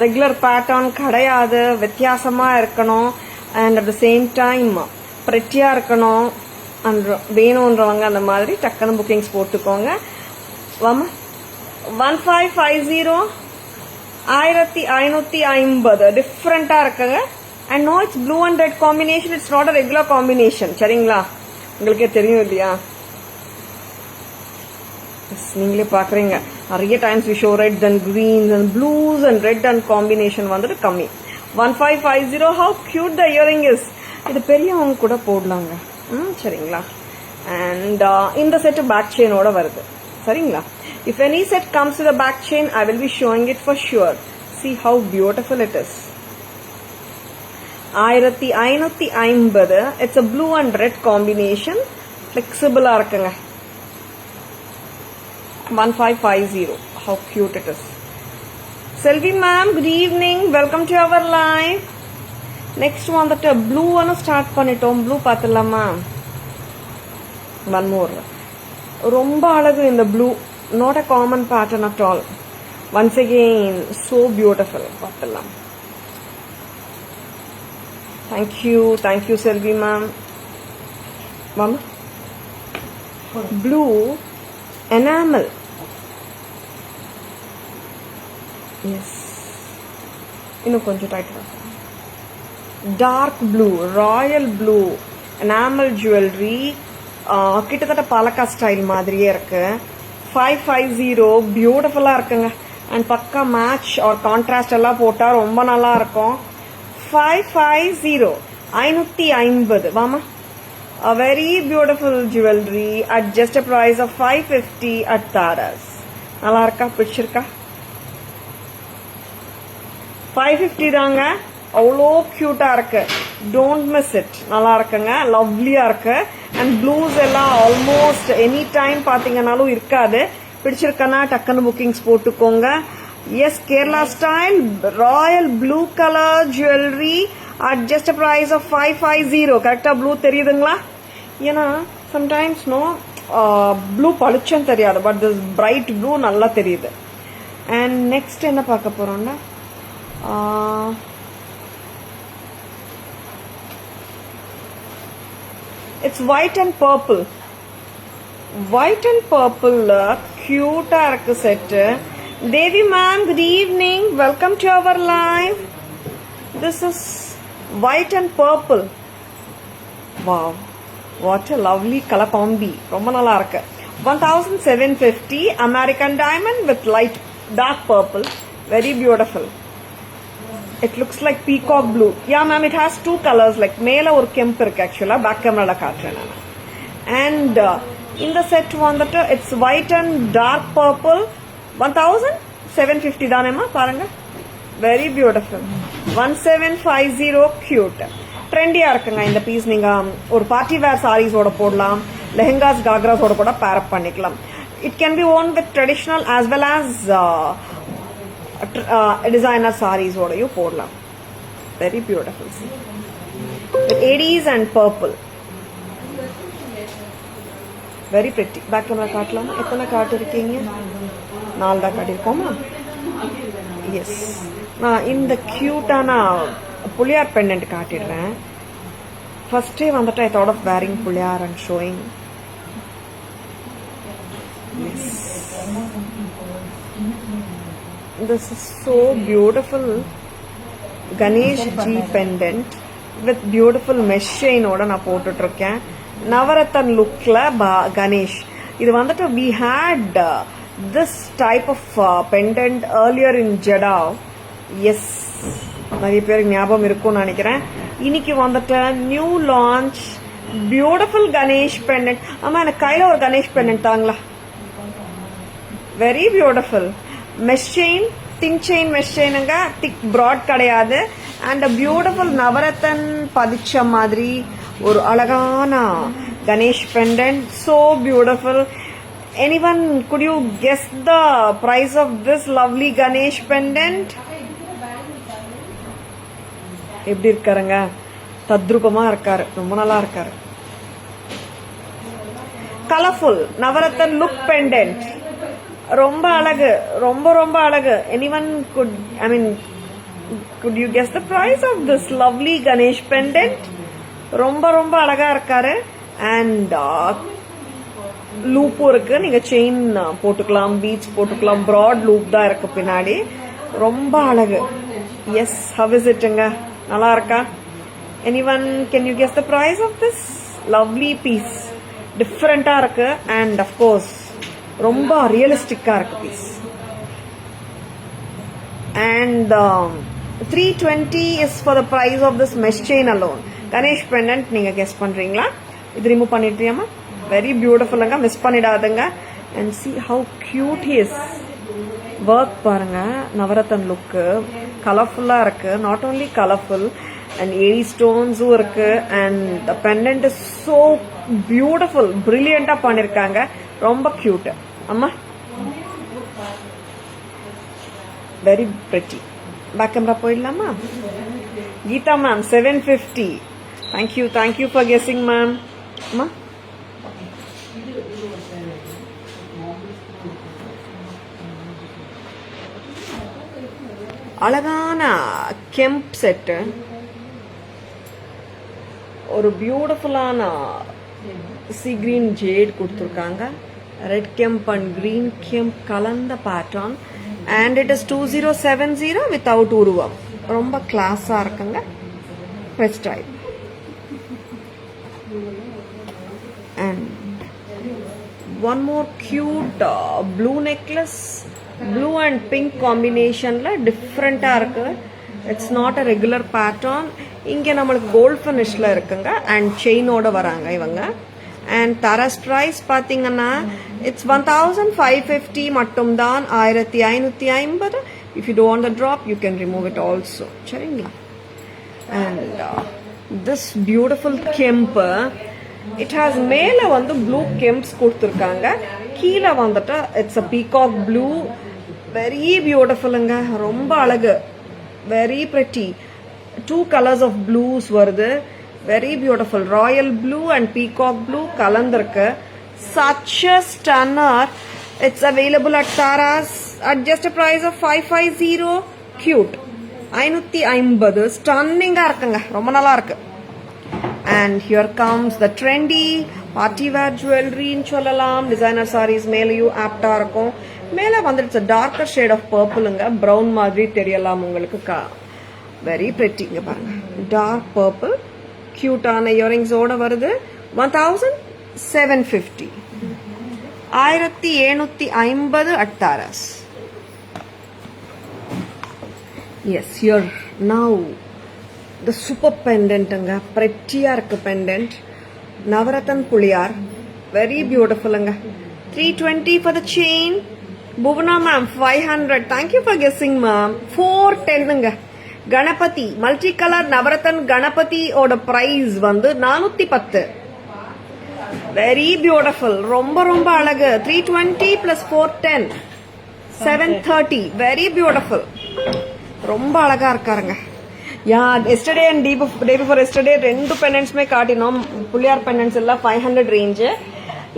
Regular pattern கிடையாது, வித்தியாசமா இருக்கணும். And at the same time பிரெட்டியா இருக்கணும். அண்ட் வேணும்ன்றவங்க அந்த மாதிரி டக்குன்னு புக்கிங்ஸ் போட்டுக்கோங்க. வாமா. 1550, 1550 டிஃப்ரெண்டா இருக்குங்க. And no it's blue and red combination. It's not a regular combination. சரிங்களா? உங்களுக்கே தெரியும் இல்லையா? நீங்களே பாக்குறீங்க, நிறைய times we show red and greens and blues and red and combination வந்துட்டு கம்மி. 1550, how cute the earring is. இது பெரியவங்க கூட போடலாங்க. சரிங்களா? அண்ட் இந்த செட் பேக் செயினோட வருது. சரிங்களா? If any set comes with back chain, I will be showing it for sure. See how beautiful it is. 1550. It's a blue and red combination. Flexible-ஆ இருக்குங்க. 1550. How cute it is. Selvi ma'am, good evening. Welcome to our live. Next one, that blue one start பண்ணிட்டோம். Blue பார்த்தலாமா? One more. ரொம்ப அழகு இந்த blue. Not a common pattern at all. Once again, so beautiful. பார்த்தலாம். Thank you Selvi ma'am. Mama, blue enamel. Yes, இன்னும் கொஞ்சம் டைட்டா. Dark blue, royal blue enamel jewelry. கிட்டத்தட்ட பாலக்கா style மாதிரியே இருக்கு. 550 பியூட்டிஃபுல்லா இருக்குங்க. அண்ட் பக்கா மேட்ச் ஆர் கான்ட்ராஸ்ட் எல்லாம் போட்டா ரொம்ப நல்லா இருக்கும். 550 550. வாமா, a very beautiful jewelry at just a price of 550 at Taras. நல்லா இருக்கா? பிடிச்சிருக்கா? 550 தாங்க. அவ்வளோ கியூட்டா இருக்கு. Don't miss it. நல்லா இருக்குங்க, லவ்லியா இருக்கு. அண்ட் ப்ளூஸ் எல்லாம் ஆல்மோஸ்ட் எனி டைம் பாத்தீங்கன்னாலும் இருக்காது. பிடிச்சிருக்கனா டக்குன்னு புக்கிங்ஸ் போட்டுக்கோங்க. Yes, Kerala style royal blue colour jewellery at just price of 550. கரெக்டா ப்ளூ தெரியுதுங்களா? ஏன்னா சம்டைம்ஸ் நோ ப்ளூ பளிச்சுன்னு தெரியாது, பட் திஸ் பிரைட் ப்ளூ நல்லா தெரியுது. அண்ட் நெக்ஸ்ட் என்ன பார்க்க போறோம்னா, it's white and purple. White and பர்பிள்ல கியூட்டா இருக்கு set. Devi ma'am, good evening, welcome to our live. This is white and purple. Wow, what a lovely color combi. ரொம்ப நல்லா இருக்கு. 1750 American diamond with light dark purple. Very beautiful. It looks like peacock blue. Yeah ma'am, it has two colors. Like மேல ஒரு கெம்ப் இருக்கு, ஆக்சுவலா back கேமரால காட்டுறேன் நான். And இந்த செட் வந்துட்டு it's white and dark purple. 1750 தானேமா, பாருங்க. Very beautiful. 1750. கியூட், ட்ரெண்டியா இருக்குங்க இந்த பீஸ். நீங்க ஒரு பார்ட்டி வேர் சாரீஸோட போடலாம், லெஹங்காஸ் காக்ராஸோட கூட பேர் அப் பண்ணிக்கலாம். It can be worn with traditional as well as designer சாரீஸோடயும் போடலாம். Very beautiful. ADs and purple, very pretty. Back camera காட்டலாமா? எத்தனை காட்டு இருக்கீங்க? 4 தான் காட்டியிருக்கோமா? எஸ், நான் இந்த கியூட்டான புளியார் பெண்டன்ட் காட்டிடுறேன். ஃபர்ஸ்டே வந்துட்டு I thought of wearing Pillaiyar and showing. This is so beautiful. Ganesh G pendant with beautiful mesh chain oda na போட்டுட்டு இருக்கேன். நவரத்தன் லுக்ல கணேஷ். இது வந்துட்டு we had this type of pendant earlier in Jeddah. Yes, நிறைய பேருக்கு ஞாபகம் இருக்கும்னு நினைக்கிறேன். இன்னைக்கு வந்துட்டு new launch beautiful Ganesh pendant. ஆமா, எனக்கு கையில ஒரு கணேஷ் பெண்டன்ட் தாங்களா. Very beautiful. Mesh chain, thin chain mesh செயினுங்க, திக் ப்ராட் கிடையாது. அண்ட் பியூட்டிஃபுல் நவரத்தன் பதிச்ச மாதிரி ஒரு அழகான Ganesh pendant. So beautiful. Anyone could you guess the price of this lovely Ganesh pendant? எப்படி இருக்காருங்க? தத்ரூபமா இருக்காரு, ரொம்ப நல்லா இருக்காரு. கலர்ஃபுல் நவரத்தன் லுக் பெண்டன்ட், ரொம்ப அழகு, ரொம்ப ரொம்ப அழகு. Anyone could you guess the price of this lovely Ganesh pendant? ரொம்ப ரொம்ப அழகா இருக்காரு. அண்ட் லூப்பும் இருக்கு, நீங்க செயின் போட்டுக்கலாம், பீட்ஸ் போட்டுக்கலாம். ப்ராட் லூப் தான் இருக்கு பின்னாடி, ரொம்ப அழகு. எஸ், how is it-ங்க? நல்லா இருக்கா? Anyone can you guess the price of this lovely piece? டிஃப்ரெண்டா இருக்கு அண்ட் அஃப்கோர்ஸ் ரொம்ப ரியலிஸ்டிக்கா இருக்கு piece. And 320 is for the price of this mesh chain alone. Ganesh pendant நீங்க கெஸ் பண்றீங்களா? இது ரிமூவ் பண்ணிட்டியாமா? வெரி பியூட்டிஃபுல்லுங்க, மிஸ் பண்ணிடாதுங்க. And see how cute he is. Work பாருங்க, நவரத்தன் லுக்கு கலர்ஃபுல்லா இருக்கு. Not only colourful and AD ஸ்டோன்ஸும் இருக்கு. And the pendant is so beautiful, பிரில்லியண்டா பண்ணிருக்காங்க. ரொம்ப கியூட். அம்மா, வெரி பிரிட்டி. பேக் கேமரா போயிடலாமா? Geetha ma'am 750. Thank you for guessing ma'am. அம்மா, அழகான கெம்ப் செட்டு. ஒரு பியூட்டிஃபுல்லான சி கிரீன் ஜேட் கொடுத்துருக்காங்க. ரெட் கெம்ப் அண்ட் கிரீன் கெம்ப் கலந்த pattern. And it is 2070 without உருவம். ரொம்ப கிளாஸா இருக்குங்க. First type. And one more cute blue necklace. Blue and pink காம்பினேஷன்ல டிஃப்ரெண்டா இருக்கு. It's not a regular pattern. இங்க நம்மளுக்கு கோல்ட் ஃபினிஷ்ல இருக்குங்க. அண்ட் செயினோட வராங்க இவங்க. அண்ட் தரஸ் பிரைஸ் பாத்தீங்கன்னா இட்ஸ் 1550 மட்டும் தான். 1550. If you don't the drop you can remove it also. சரிங்களா? And this beautiful kemp, it has மேல வந்து ப்ளூ கெம்ப்ஸ் கொடுத்துருக்காங்க. கீழே வந்துட்டு it's a peacock blue. Very பியூட்டிஃபுல்லுங்க. ரொம்ப அழகு. Very pretty. 2 colors of blues வருது. Very beautiful. Royal blue and peacock blue கலந்திருக்கு. such a stunner. It's available at Tara's at just a price of 550. Cute. 550. ஸ்டன்னிங்கா இருக்குங்க. ரொம்ப நல்லா இருக்கு. And here comes the trendy party wear jewelry ன்னு சொல்லலாம். Designer sarees மேலேயும் ஆப்டா இருக்கும். மேல வந்து it's a darker shade of purpleங்க. brown மாதிரி தெரியலாம் உங்களுக்கு. வெரி பிரிட்டிங்க பாருங்க. Dark purple. கியூட்டான இயரிங்ஸ் ஓட வருது. 1750. 1750 at Tara's. Yes, here now the super pendantங்க. பிரிட்டியா இருக்கு pendant. நவரத்தன் புளியார். வெரி பியூட்டிஃபுல்லுங்க. 320 for the chain. Bhuvana ma'am 500. Thank you for guessing ma'am. 410ங்க. கணபதி மல்டி கலர் நவரத்தன் கணபதி ஓட பிரைஸ் வந்து 410. Very beautiful. ரொம்ப ரொம்ப அழகு. 320 plus 410 730. Very beautiful. ரொம்ப அழகா இருக்காருங்க. Yeah yesterday and day before yesterday 2 பெண்டன்ட்ஸ்மே காட்டினோம். புள்ளியார் பெண்டன்ட்ஸ் எல்லாம் 500 ரேஞ்சு.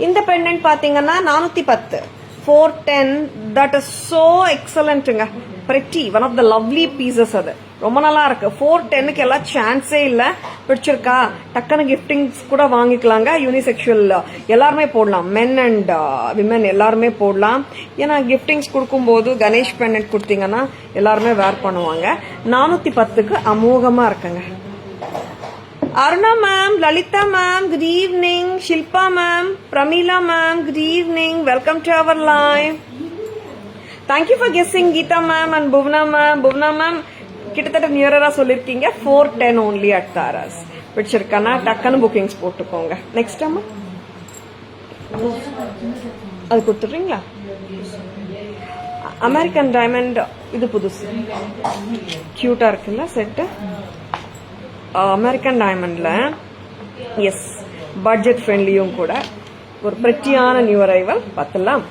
இந்த பெண்டன்ட் பாத்தீங்கன்னா 410. 410. தட் இஸ் சோ எக்ஸலண்ட்டுங்க. Pretty. One of the lovely pieces. அது ரொம்ப நல்லா இருக்கு. 410க்கு எல்லாம் சான்ஸே இல்ல. பிடிச்சிருக்கா? டக்குனு கிஃப்டிங்ஸ் கூட வாங்கிக்கலாங்க. யூனிசெக்சுவல் எல்லாருமே போடலாம். மென் அண்ட் விமென் எல்லாருமே போடலாம். ஏன்னா கிஃப்டிங்ஸ் கொடுக்கும்போது கணேஷ் பெண்டன்ட் கொடுத்தீங்கன்னா எல்லாருமே வேர் பண்ணுவாங்க. 410க்கு அமோகமா இருக்குங்க. Aruna ma'am, Lalitha ma'am, good evening. Shilpa ma'am, Pramila ma'am, good evening. Welcome to our live. Thank you for guessing Geetha ma'am and Bhuvana ma'am. Bhuvana ma'am கிட்டத்தட்ட நியரரா சொல்லிருக்கீங்க. 410 only at Tara's. பிடிச்சிருக்கானா டக்குன்னு புக்கிங்ஸ் போட்டுக்கோங்க. நெக்ஸ்ட் அம்மா அது கொடுத்துட்றீங்களா? American diamond. இது புதுசு. கியூட்டா இருக்குல்ல செட்டு. அமெரிக்கன் டைமண்ட்ல எஸ் பட்ஜெட் ஃப்ரெண்ட்லியும் கூட. ஒரு பிரிட்டியான நியூ அரைவல். பார்த்துலாம்.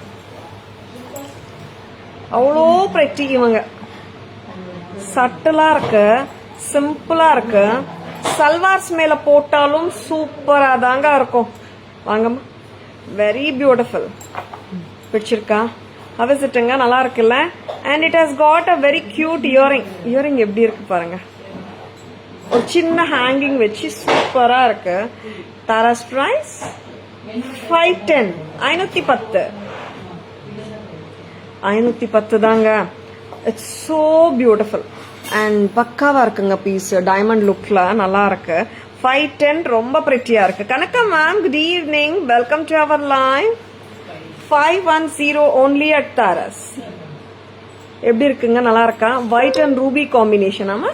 அவ்வளோ பிரிட்டி இவங்க. சட்டலா இருக்கு. சிம்பிளா இருக்கு. சல்வார்ஸ் மேல போட்டாலும் சூப்பரா தாங்க இருக்கும். வாங்கம்மா. Very beautiful. பிடிச்சிருக்கா? அவசிட்டுங்க. நல்லா இருக்குல்ல? And it has got a very cute earring. Earring எப்படி இருக்கு பாருங்க. ஒரு சின்ன ஹேங்கிங் வச்சு சூப்பரா இருக்கு. தாராஸ் பிரைஸ் 510. 510. 510 தாங்க. இட்ஸ் சோ பியூட்டிஃபுல் அண்ட் பக்காவா இருக்குங்க பீஸ். டைமண்ட் லுக்ல நல்லா இருக்கு. 510 ரொம்ப பிரிட்டியா இருக்கு. Kanaka ma'am, good evening. Welcome to our live. 510 only at Tara's. எப்படி இருக்குங்க? நல்லா இருக்கா? White and ruby combination. ஆமா,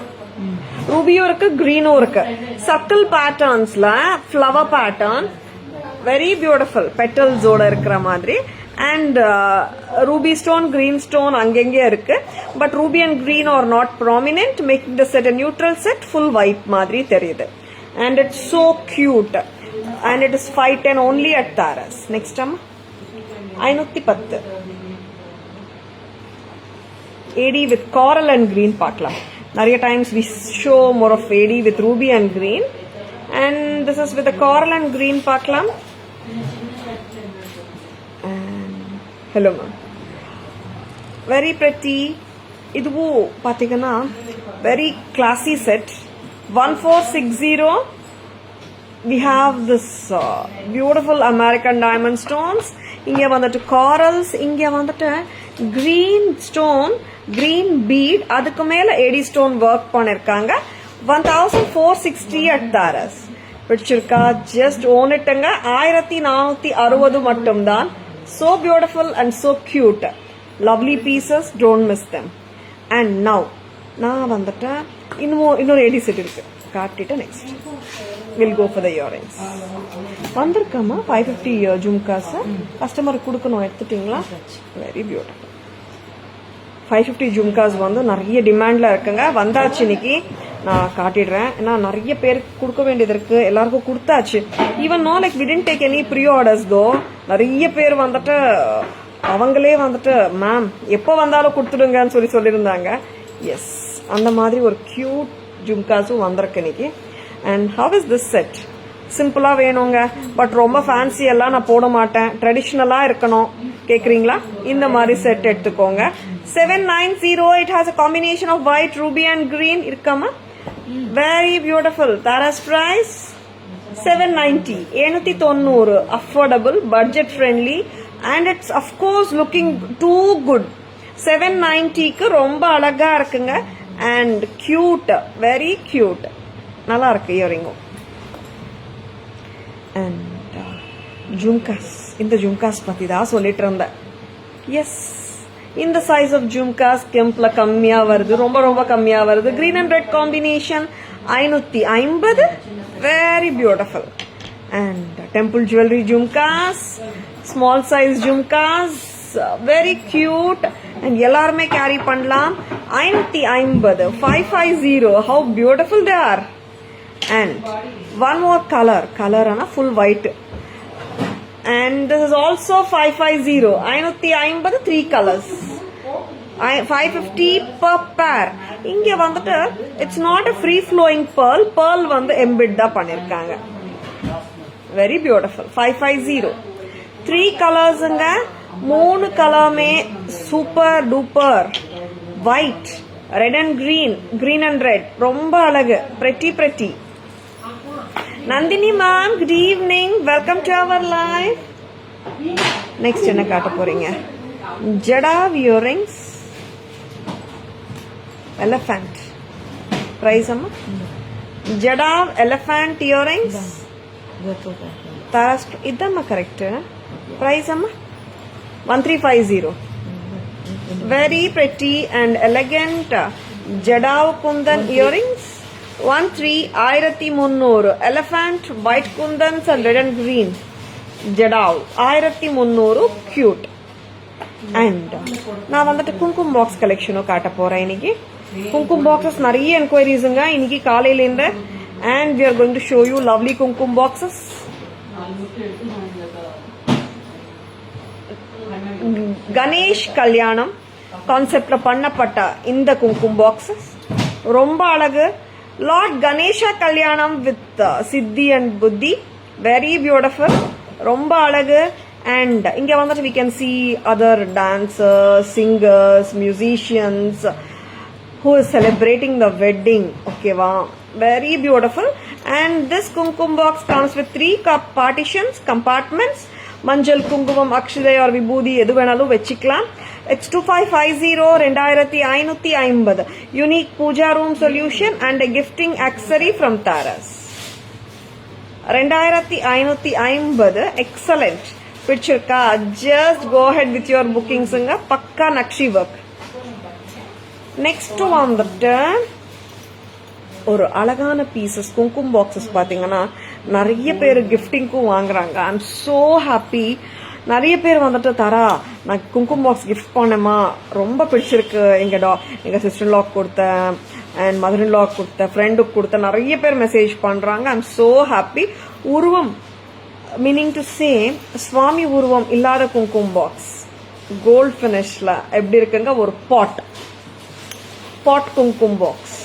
ரூபியும் இருக்கு, கிரீனும் இருக்கு. சட்டில் பேட்டர்ன்ஸ்ல ஃபிளவர் பேட்டர்ன். Very beautiful. பெட்டல்ஸோட இருக்கிற மாதிரி. And ruby stone, green stone அங்கெங்கே இருக்கு. But ruby and green are not prominent, making the set a neutral set. Full white மாதிரி தெரியுது. And it's so cute. And it is 510 only at Tara's. Next அம்மா 510. AD with coral and green பார்க்கலாம். நிறைய times we show more of AD with ruby and green. And this is with the coral and green பார்க்கலாம். Hello ma'am. Very pretty. இதுவும் பார்த்தீங்கன்னா very கிளாசி set. 1460. we have this beautiful American diamond stones. இங்க வந்துட்டு corals, இங்க வந்துட்டு green stone, green bead, அதுக்கு மேல AD stone work பண்ணிருக்காங்க. 1460 at Taras. பிடிச்சிருக்கா? just own itங்க. 1460 மட்டும்தான். so beautiful and so cute. lovely pieces, don't miss them. and now நான் வந்துட்டு இன்னொரு AD set இருக்கு, காட்டிட்டு next we'll go for the earrings. வந்திருக்கமா 550 jhumkas கஸ்டமருக்கு கொடுக்கணும், எடுத்துட்டீங்களா? Very beautiful. 550 ஜும்காஸ் வந்து நிறைய டிமாண்ட்ல இருக்குங்க. வந்தாச்சு இன்னைக்கு, நான் காட்டிடுறேன். ஏன்னா நிறைய பேருக்கு கொடுக்க வேண்டியது இருக்கு, எல்லாருக்கும் கொடுத்தாச்சு. Even no like we didn't take any pre orders though. நிறைய பேர் வந்துட்டு அவங்களே வந்துட்டு மேம் எப்போ வந்தாலும் கொடுத்துடுங்கன்னு சொல்லியிருந்தாங்க. எஸ், அந்த மாதிரி ஒரு கியூட் ஜும்காஸும் வந்திருக்கு இன்னைக்கு. And how is this set? சிம்பிளா வேணுங்க, பட் ரொம்ப ஃபேன்சி எல்லாம் நான் போட மாட்டேன், ட்ரெடிஷ்னலா இருக்கணும் கேக்குறீங்களா? இந்த மாதிரி செட் எடுத்துக்கோங்க. 790. it has a combination of white, ruby and green. இருக்கமா? very beautiful. Tara's price 790. 790. affordable, budget friendly, and it's of course looking too good. 790க்கு ரொம்ப அழகா இருக்குங்க. and cute, very cute. நல்லா இருக்கு இயரிங்கும். அண்ட் ஜும்காஸ், இந்த ஜும்காஸ் பத்தி தான் சொல்லிட்டு இருந்தேன். எஸ், இந்த சைஸ் ஆஃப் ஜும்காஸ் கெம்ப்ல கம்மியா வருது, ரொம்ப ரொம்ப கம்மியா வருது. Green and red combination 550. Very beautiful. And temple jewellery jhumkas, small size jhumkas, very cute. And எல்லாருமே கேரி பண்ணலாம். 550. 550. how beautiful they are. and one more color ana full white, and this is also 550. 550 3 colors, 550 per pair. இங்க வந்துட்டு it's not a free flowing pearl வந்து embed da பண்ணிருக்காங்க. very beautiful. 550. 3 colors ங்க, 3 கலருமே super duper. white, red and green and red, ரொம்ப அழகு, pretty. Nandini ma'am, good evening, welcome to our live. Next என்ன காட்ட போறீங்க? Jadau earrings, elephant. பிரைஸ் அம்மா? ஜடாவ் எலிஃபண்ட் இயரிங்ஸ் இதம்மா கரெக்ட். பிரைஸ் அம்மா 1350. very pretty and elegant jadau kundan earrings 1300. elephant, white kundans and red and green. Jadau 1300. cute. and நான் வந்துட்டு குங்குமம் பாக்ஸ் கலெக்ஷனும் காட்ட போறேன் இன்னைக்கு. குங்குமம் பாக்ஸஸ் நிறைய என்கொயரிஸுங்க இன்னைக்கு காலையில இருந்து. and we are going to show you lovely குங்குமம் பாக்ஸஸ். கணேஷ் கல்யாணம் கான்செப்ட்ல பண்ணப்பட்ட இந்த குங்குமம் பாக்ஸஸ் ரொம்ப அழகு. லார்ட் கணேஷா கல்யாணம் வித் சித்தி அண்ட் புத்தி, வெரி பியூட்டிஃபுல், ரொம்ப அழகு. அண்ட் இங்க வந்துட்டு we can see other dancers, singers, musicians who is celebrating the wedding. ஓகேவா? very beautiful. and this kumkum box comes with 3 partitions, compartments. மஞ்சள், குங்குமம், அக்ஷதை or விபூதி எது வேணாலும் வச்சுக்கலாம். it's 2550. 2550. unique puja room solution and a gifting accessory from Taras. 2550. excellent. பிடிச்சிருக்கா? just go ahead with your bookings. பக்கா nakshi work. next வந்துட்டு ஒரு அழகான பீசஸ் குங்குமம் பாக்ஸஸ் பாத்தீங்கன்னா நிறைய பேர் கிஃப்டிங்க்கும் வாங்குறாங்க. I am so happy. நிறைய பேர் வந்துட்டு தரா நான் குங்குமம் பாக்ஸ் கிஃப்ட் பண்ணேமா, ரொம்ப பிடிச்சிருக்கு, எங்க சிஸ்டர் லாக் கொடுத்தேன் அண்ட் மதர் இன் லாக் கொடுத்தேன், ஃப்ரெண்டுக்கு கொடுத்தேன், நிறைய பேர் மெசேஜ் பண்றாங்க. I am so happy. உருவம் மீனிங் டு சே சுவாமி உருவம் இல்லாத குங்குமம் பாக்ஸ் கோல்ட் பினிஷ்ல எப்படி இருக்குங்க, ஒரு பாட் குங்குமம் box,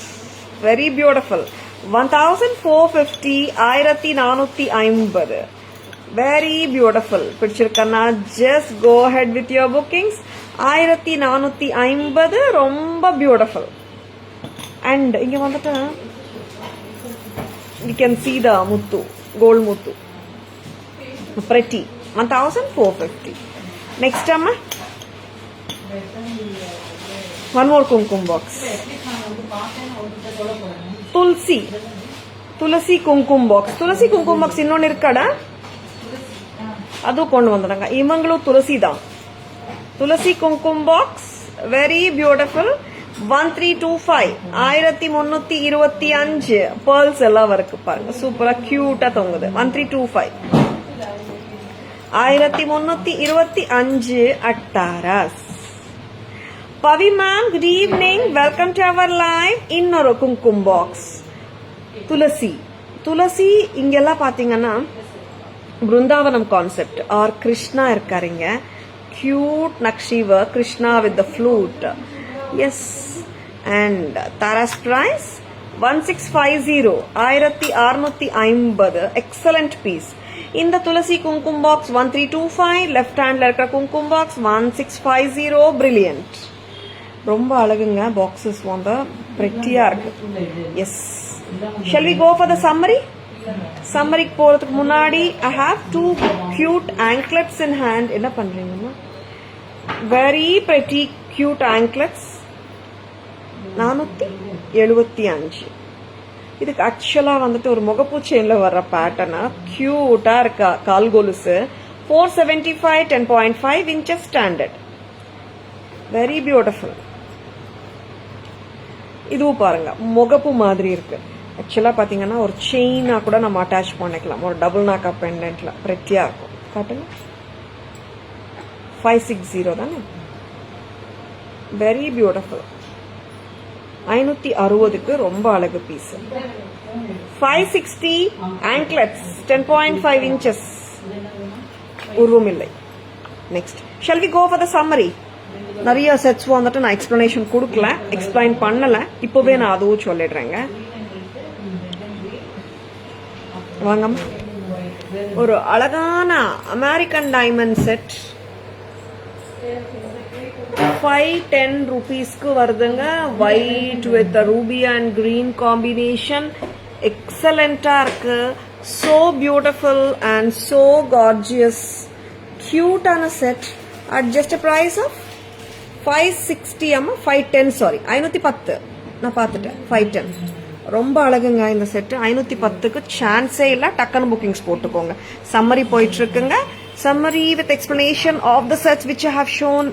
very beautiful. 1450. 1450. very beautiful. பிடிச்சிருக்கா? just go ahead with your bookings. 1450. ரொம்ப பியூட்டிஃபுல். and இங்க வந்துட்டு you can see the Muthu gold muthu. Pretty. 1450. Next amma. One more kumkum box. Tulasi kumkum box. Tulasi kumkum box innonu irukada? Adu kondu vandanga. Imangalu tulasi da. Tulasi kumkum box. Very beautiful. 1325. 1325 pearls எல்லாம் இருக்கு பாருங்க. சூப்பரா கியூட்டா தொங்குது. 1325. 1325 அட்டாராஸ். Pavi ma'am, good evening. Welcome to our live. இன்னொரு kumkum box. துளசி இங்கெல்லாம் பாத்தீங்கன்னா பிருந்தாவனம் கான்செப்ட் ஆர் கிருஷ்ணா இருக்காருங்க. Cute nakshi work, Krishna with the flute. Yes. And Taras price 1650. 1650. Excellent piece. இந்த துளசி கும்கும் பாக்ஸ் 1325. லெஃப்ட் ஹேண்ட்ல இருக்கிற கும்கும் பாக்ஸ் 1650. பிரில்லியன்ட். ரொம்ப அழகுங்க. பாக்ஸஸ் வந்து பிரெட்டியா இருக்கு. Yes. Shall we go for the summary? சம்மரிக்கு போறதுக்கு முன்னாடி I have 2 cute anklets in hand. என்ன பண்றீங்கன்னா வெரி பிரெட்டி கியூட் ஆங்க்லெட்ஸ். 475. இதுக்கு ஆக்சுவலா வந்துட்டு ஒரு முகப்பூ செயின்ல வர்ற பேட்டர்னா கியூட்டா இருக்கா. கால் கொலுசு 475. 10.5 inches ஸ்டாண்டர்ட். Very beautiful. இதுவும் பாருங்க முகப்பு மாதிரி இருக்கு. ஆக்சுவலா பாத்தீங்கன்னா ஒரு செயினா கூட நம்ம அட்டாச் பண்ணிக்கலாம். ஒரு டபுள் நாக்கா பெண்டன்ட்ல பிரெட்டியா இருக்கும். காட்டுங்க. 560 தானே. Very beautiful. 560க்கு ரொம்ப அழகு பீஸ். 560 anklets 10.5 inches. உருவம் இல்லை. Next shall we go for the summary? நிறைய செட்ஸ் வந்துட்டு நான் எக்ஸ்பிளனேஷன் கொடுக்கல, எக்ஸ்பிளைன் பண்ணல. இப்பவே நான் அதுவும் சொல்லிடுறேங்க. வாங்க. ஒரு அழகான அமெரிக்கன் டைமண்ட் செட் 510 rupeesக்கு வருதுங்க. White with ruby and green combination. எக்ஸலண்டா இருக்கு. So beautiful and so gorgeous. கியூட்டான set at just price of 560. 510. Sorry 510. நான் பார்த்துட்டேன். 510. ரொம்ப அழகுங்க இந்த செட். 510க்கு சான்ஸே இல்ல. டக்குன்னு புக்கிங்ஸ் போட்டுக்கோங்க. சம்மரி போயிட்டு இருக்குங்க. Summary with explanation of the sets which I have shown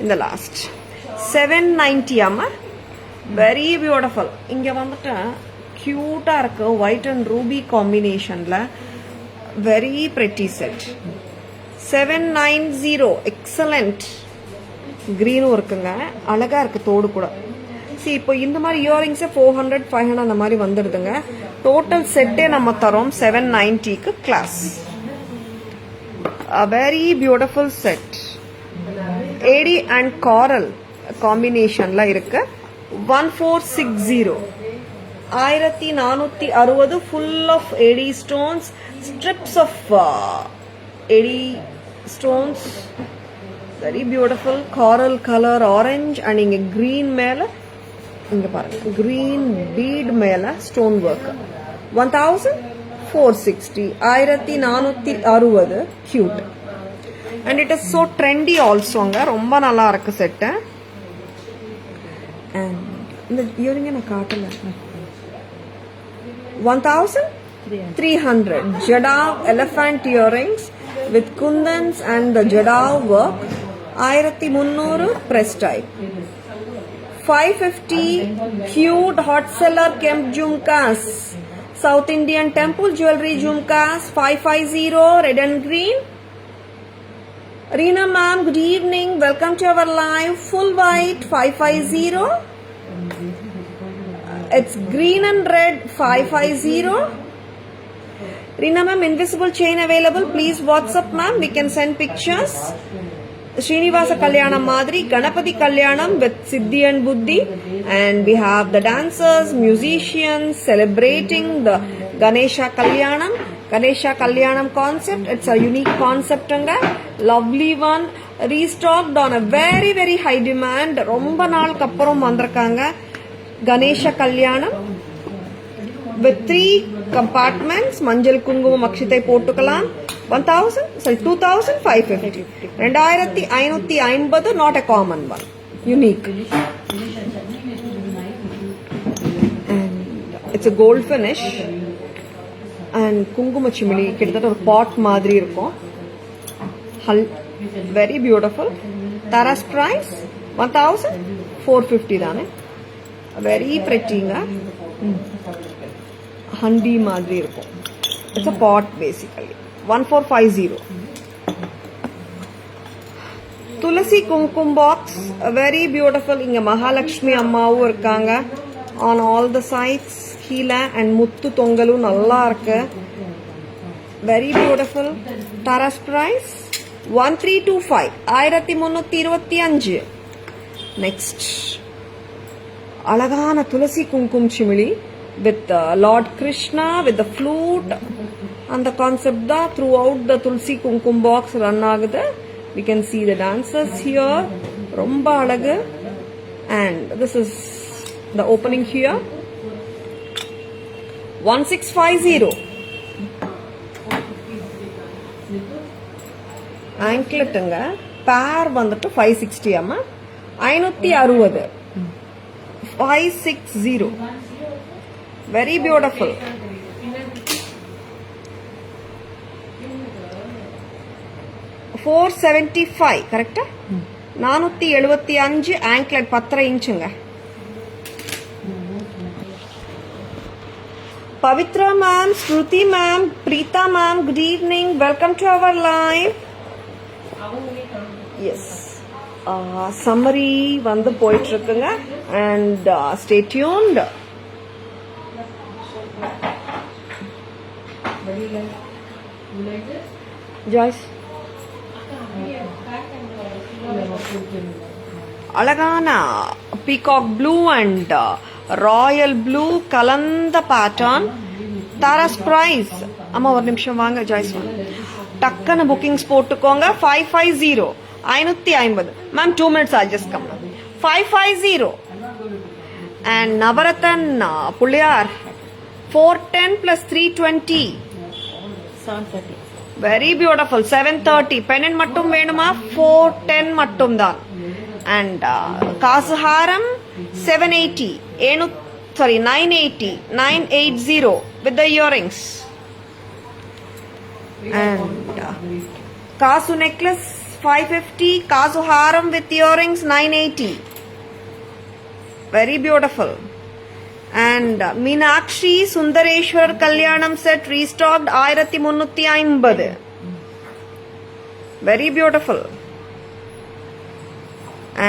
in the last. 790. Very beautiful. இங்க வந்துட்டு கியூட்டா இருக்கு. ஒயிட் அண்ட் ரூபி காம்பினேஷன்ல வெரி பிரெட்டி செட். 790. எக்ஸலண்ட். கிரீனும் இருக்குங்க. அழகா இருக்கு தோடு கூட. சி இப்போ இந்த மாதிரி இயரிங்ஸ் 400 500 அந்த மாதிரி வந்துடுதுங்க. டோட்டல் செட்டே நம்ம தரோம் 790க்கு class. Very beautiful set. AD and coral காம்பினேஷன்ல இருக்கு. 1460. 1460. Full of AD stones. Strips of AD stones. Very beautiful. Coral colour orange and இங்க கிரீன் மேல இங்க பாருங்க கிரீன் பீட் மேல stone work. 1460. 1460. Cute. And it is so trendy ஆல்சோங்க. ரொம்ப நல்லா இருக்கு செட்டு. அண்ட் இந்த இயரிங்க நான் காட்டல. 1300. Jadau elephant earrings with kundans and the jadau work. 1300 press type. 550 cute hot seller Kemp jhumkas. South Indian temple jewelry jhumkas. 550 red and green. Reena ma'am, good evening. Welcome to our live. Full white 550. It's green and red 550. Reena ma'am, invisible chain available. Please WhatsApp ma'am. We can send pictures. Srinivasa Kalyanam Madri, Ganapati Kalyanam with Siddhi and Buddhi, and we have the dancers, musicians celebrating the Ganesha Kalyanam. Ganesha Kalyanam concept, it's a unique concept anga, lovely one, restocked on a very very high demand. Romba naal kapparam vandirukanga Ganesha Kalyanam. with 3 compartments. மஞ்சள் குங்குமம் அக்ஷதை போட்டுக்கலாம். 2550. 2550, not a common one, unique. And it's a gold finish. And குங்கும சிமிலி கிட்டத்தட்ட ஒரு பாட் மாதிரி இருக்கும். Very beautiful. Tara's price 1450 தானே. Very prettyங்க. Handi மாதிரி இருக்கும். It's a pot basically. 1450. துளசி குங்குமம் பாக்ஸ், very beautiful. இங்க மகாலட்சுமி அம்மாவும் இருக்காங்க on all the sides. கீழே and முத்து தொங்கலும் நல்லா இருக்கு. Very beautiful. Tara's price 1325. 1325. Next, அழகான துளசி குங்குமம் சிமிலி with Lord Krishna with the flute. And the concept da throughout the tulsi kumkum box run agudhu. We can see the dancers here. Romba alagu. And this is the opening here. 1650. Anklet anga pair vandittu 560 amma. 560. 560. Very beautiful. 475, correct? 475 anklet 10 inchuங்க. Pavitra ma'am, Shruti ma'am, Preeta ma'am, good evening. Welcome to our live. Yes. Summary வந்து போயிட்டு இருக்குங்க and stay tuned. Joyce. அழகான peacock blue and royal blue கலந்த pattern. Tara's price. அம்மா ஒரு நிமிஷம் வாங்க Joyce. டக்கன bookings போட்டுக்கோங்க. 550. 550. Ma'am, 2 minutes, I'll just come. 550. And Navaratan Pulyar 410 plus 320. 730. Very beautiful. 730. Pennant mattum venuma 410 mattum dhaan. And Kasuharam 780. 980. 980 with the earrings. And Kasu necklace 550. Kasuharam with earrings 980. Very beautiful. And Meenakshi Sundareshwar Kalyanam set restocked 1350. Very beautiful.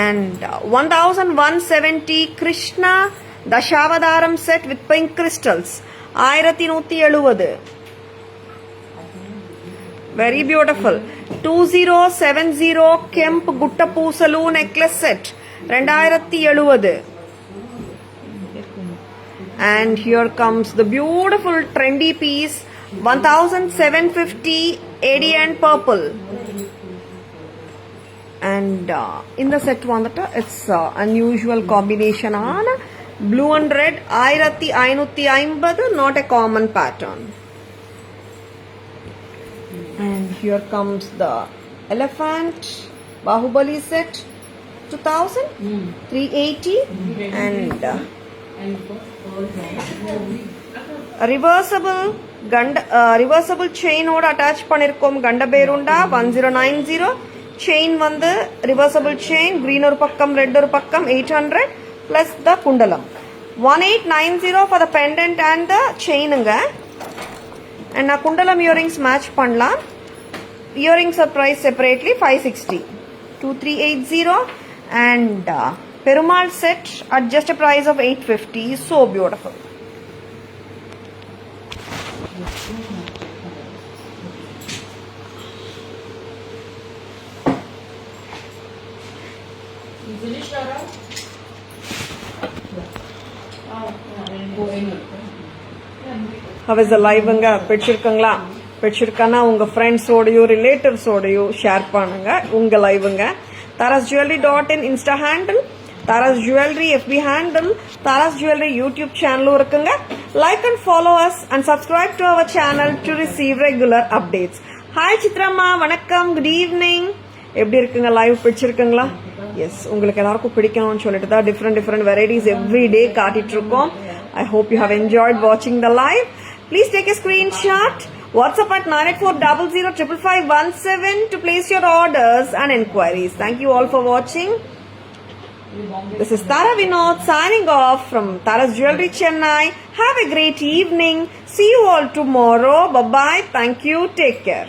And 1170 Krishna Dashavadaram set with pink crystals 1170. Very beautiful. 2070 Kemp Gutta Poosalu necklace set 2070. And here comes the beautiful trendy piece 1750 AD purple. And in the set one, it's unusual combination on blue and red. 1550, not a common pattern. And here comes the elephant Bahubali set 2000 380 and reversible chain oda attach பண்ணிருக்கோம். கண்ட Berunda 1090. chain வந்து reversible chain, green ஒரு பக்கம் red ஒரு பக்கம் 800 plus the kundalam 1890 for the pendant and the chainங்க. and நான் kundalam earrings match பண்ணலாம். earrings are priced separately 560. 2380 and Perumal set at just a price of 850. So beautiful. How is the live ங்க பிடிச்சிருக்கங்களா? பிடிச்சிருக்கானா உங்க ஃப்ரெண்ட்ஸோடயோ ரிலேட்டிவ்ஸோடயோ share பண்ணுங்க உங்க லைவ்ங்க. Tara's Jewelry.in Insta handle Tara's jewellery FB handle, Tara's jewellery YouTube சேனலும் இருக்குங்க. Like and follow us and subscribe to our channel to receive regular updates. Hi சித்ராமா, வணக்கம், good evening. எப்படி இருக்குங்க? லைவ் பிடிச்சிருக்குங்களா? எஸ், உங்களுக்கு எல்லாருக்கும் பிடிக்கணும்னு சொல்லிட்டு தான் டிஃப்ரெண்ட் வெரைட்டிஸ் எவ்ரி டே காட்டிட்டு இருக்கோம். I hope you have enjoyed வாட்சிங் the live. Please take a screenshot. WhatsApp at 9840055517 to place your orders and enquiries. Thank you all for watching. This is Tara Vinod signing off from Tara's Jewelry Chennai. Have a great evening. See you all tomorrow. Bye bye. Thank you. Take care.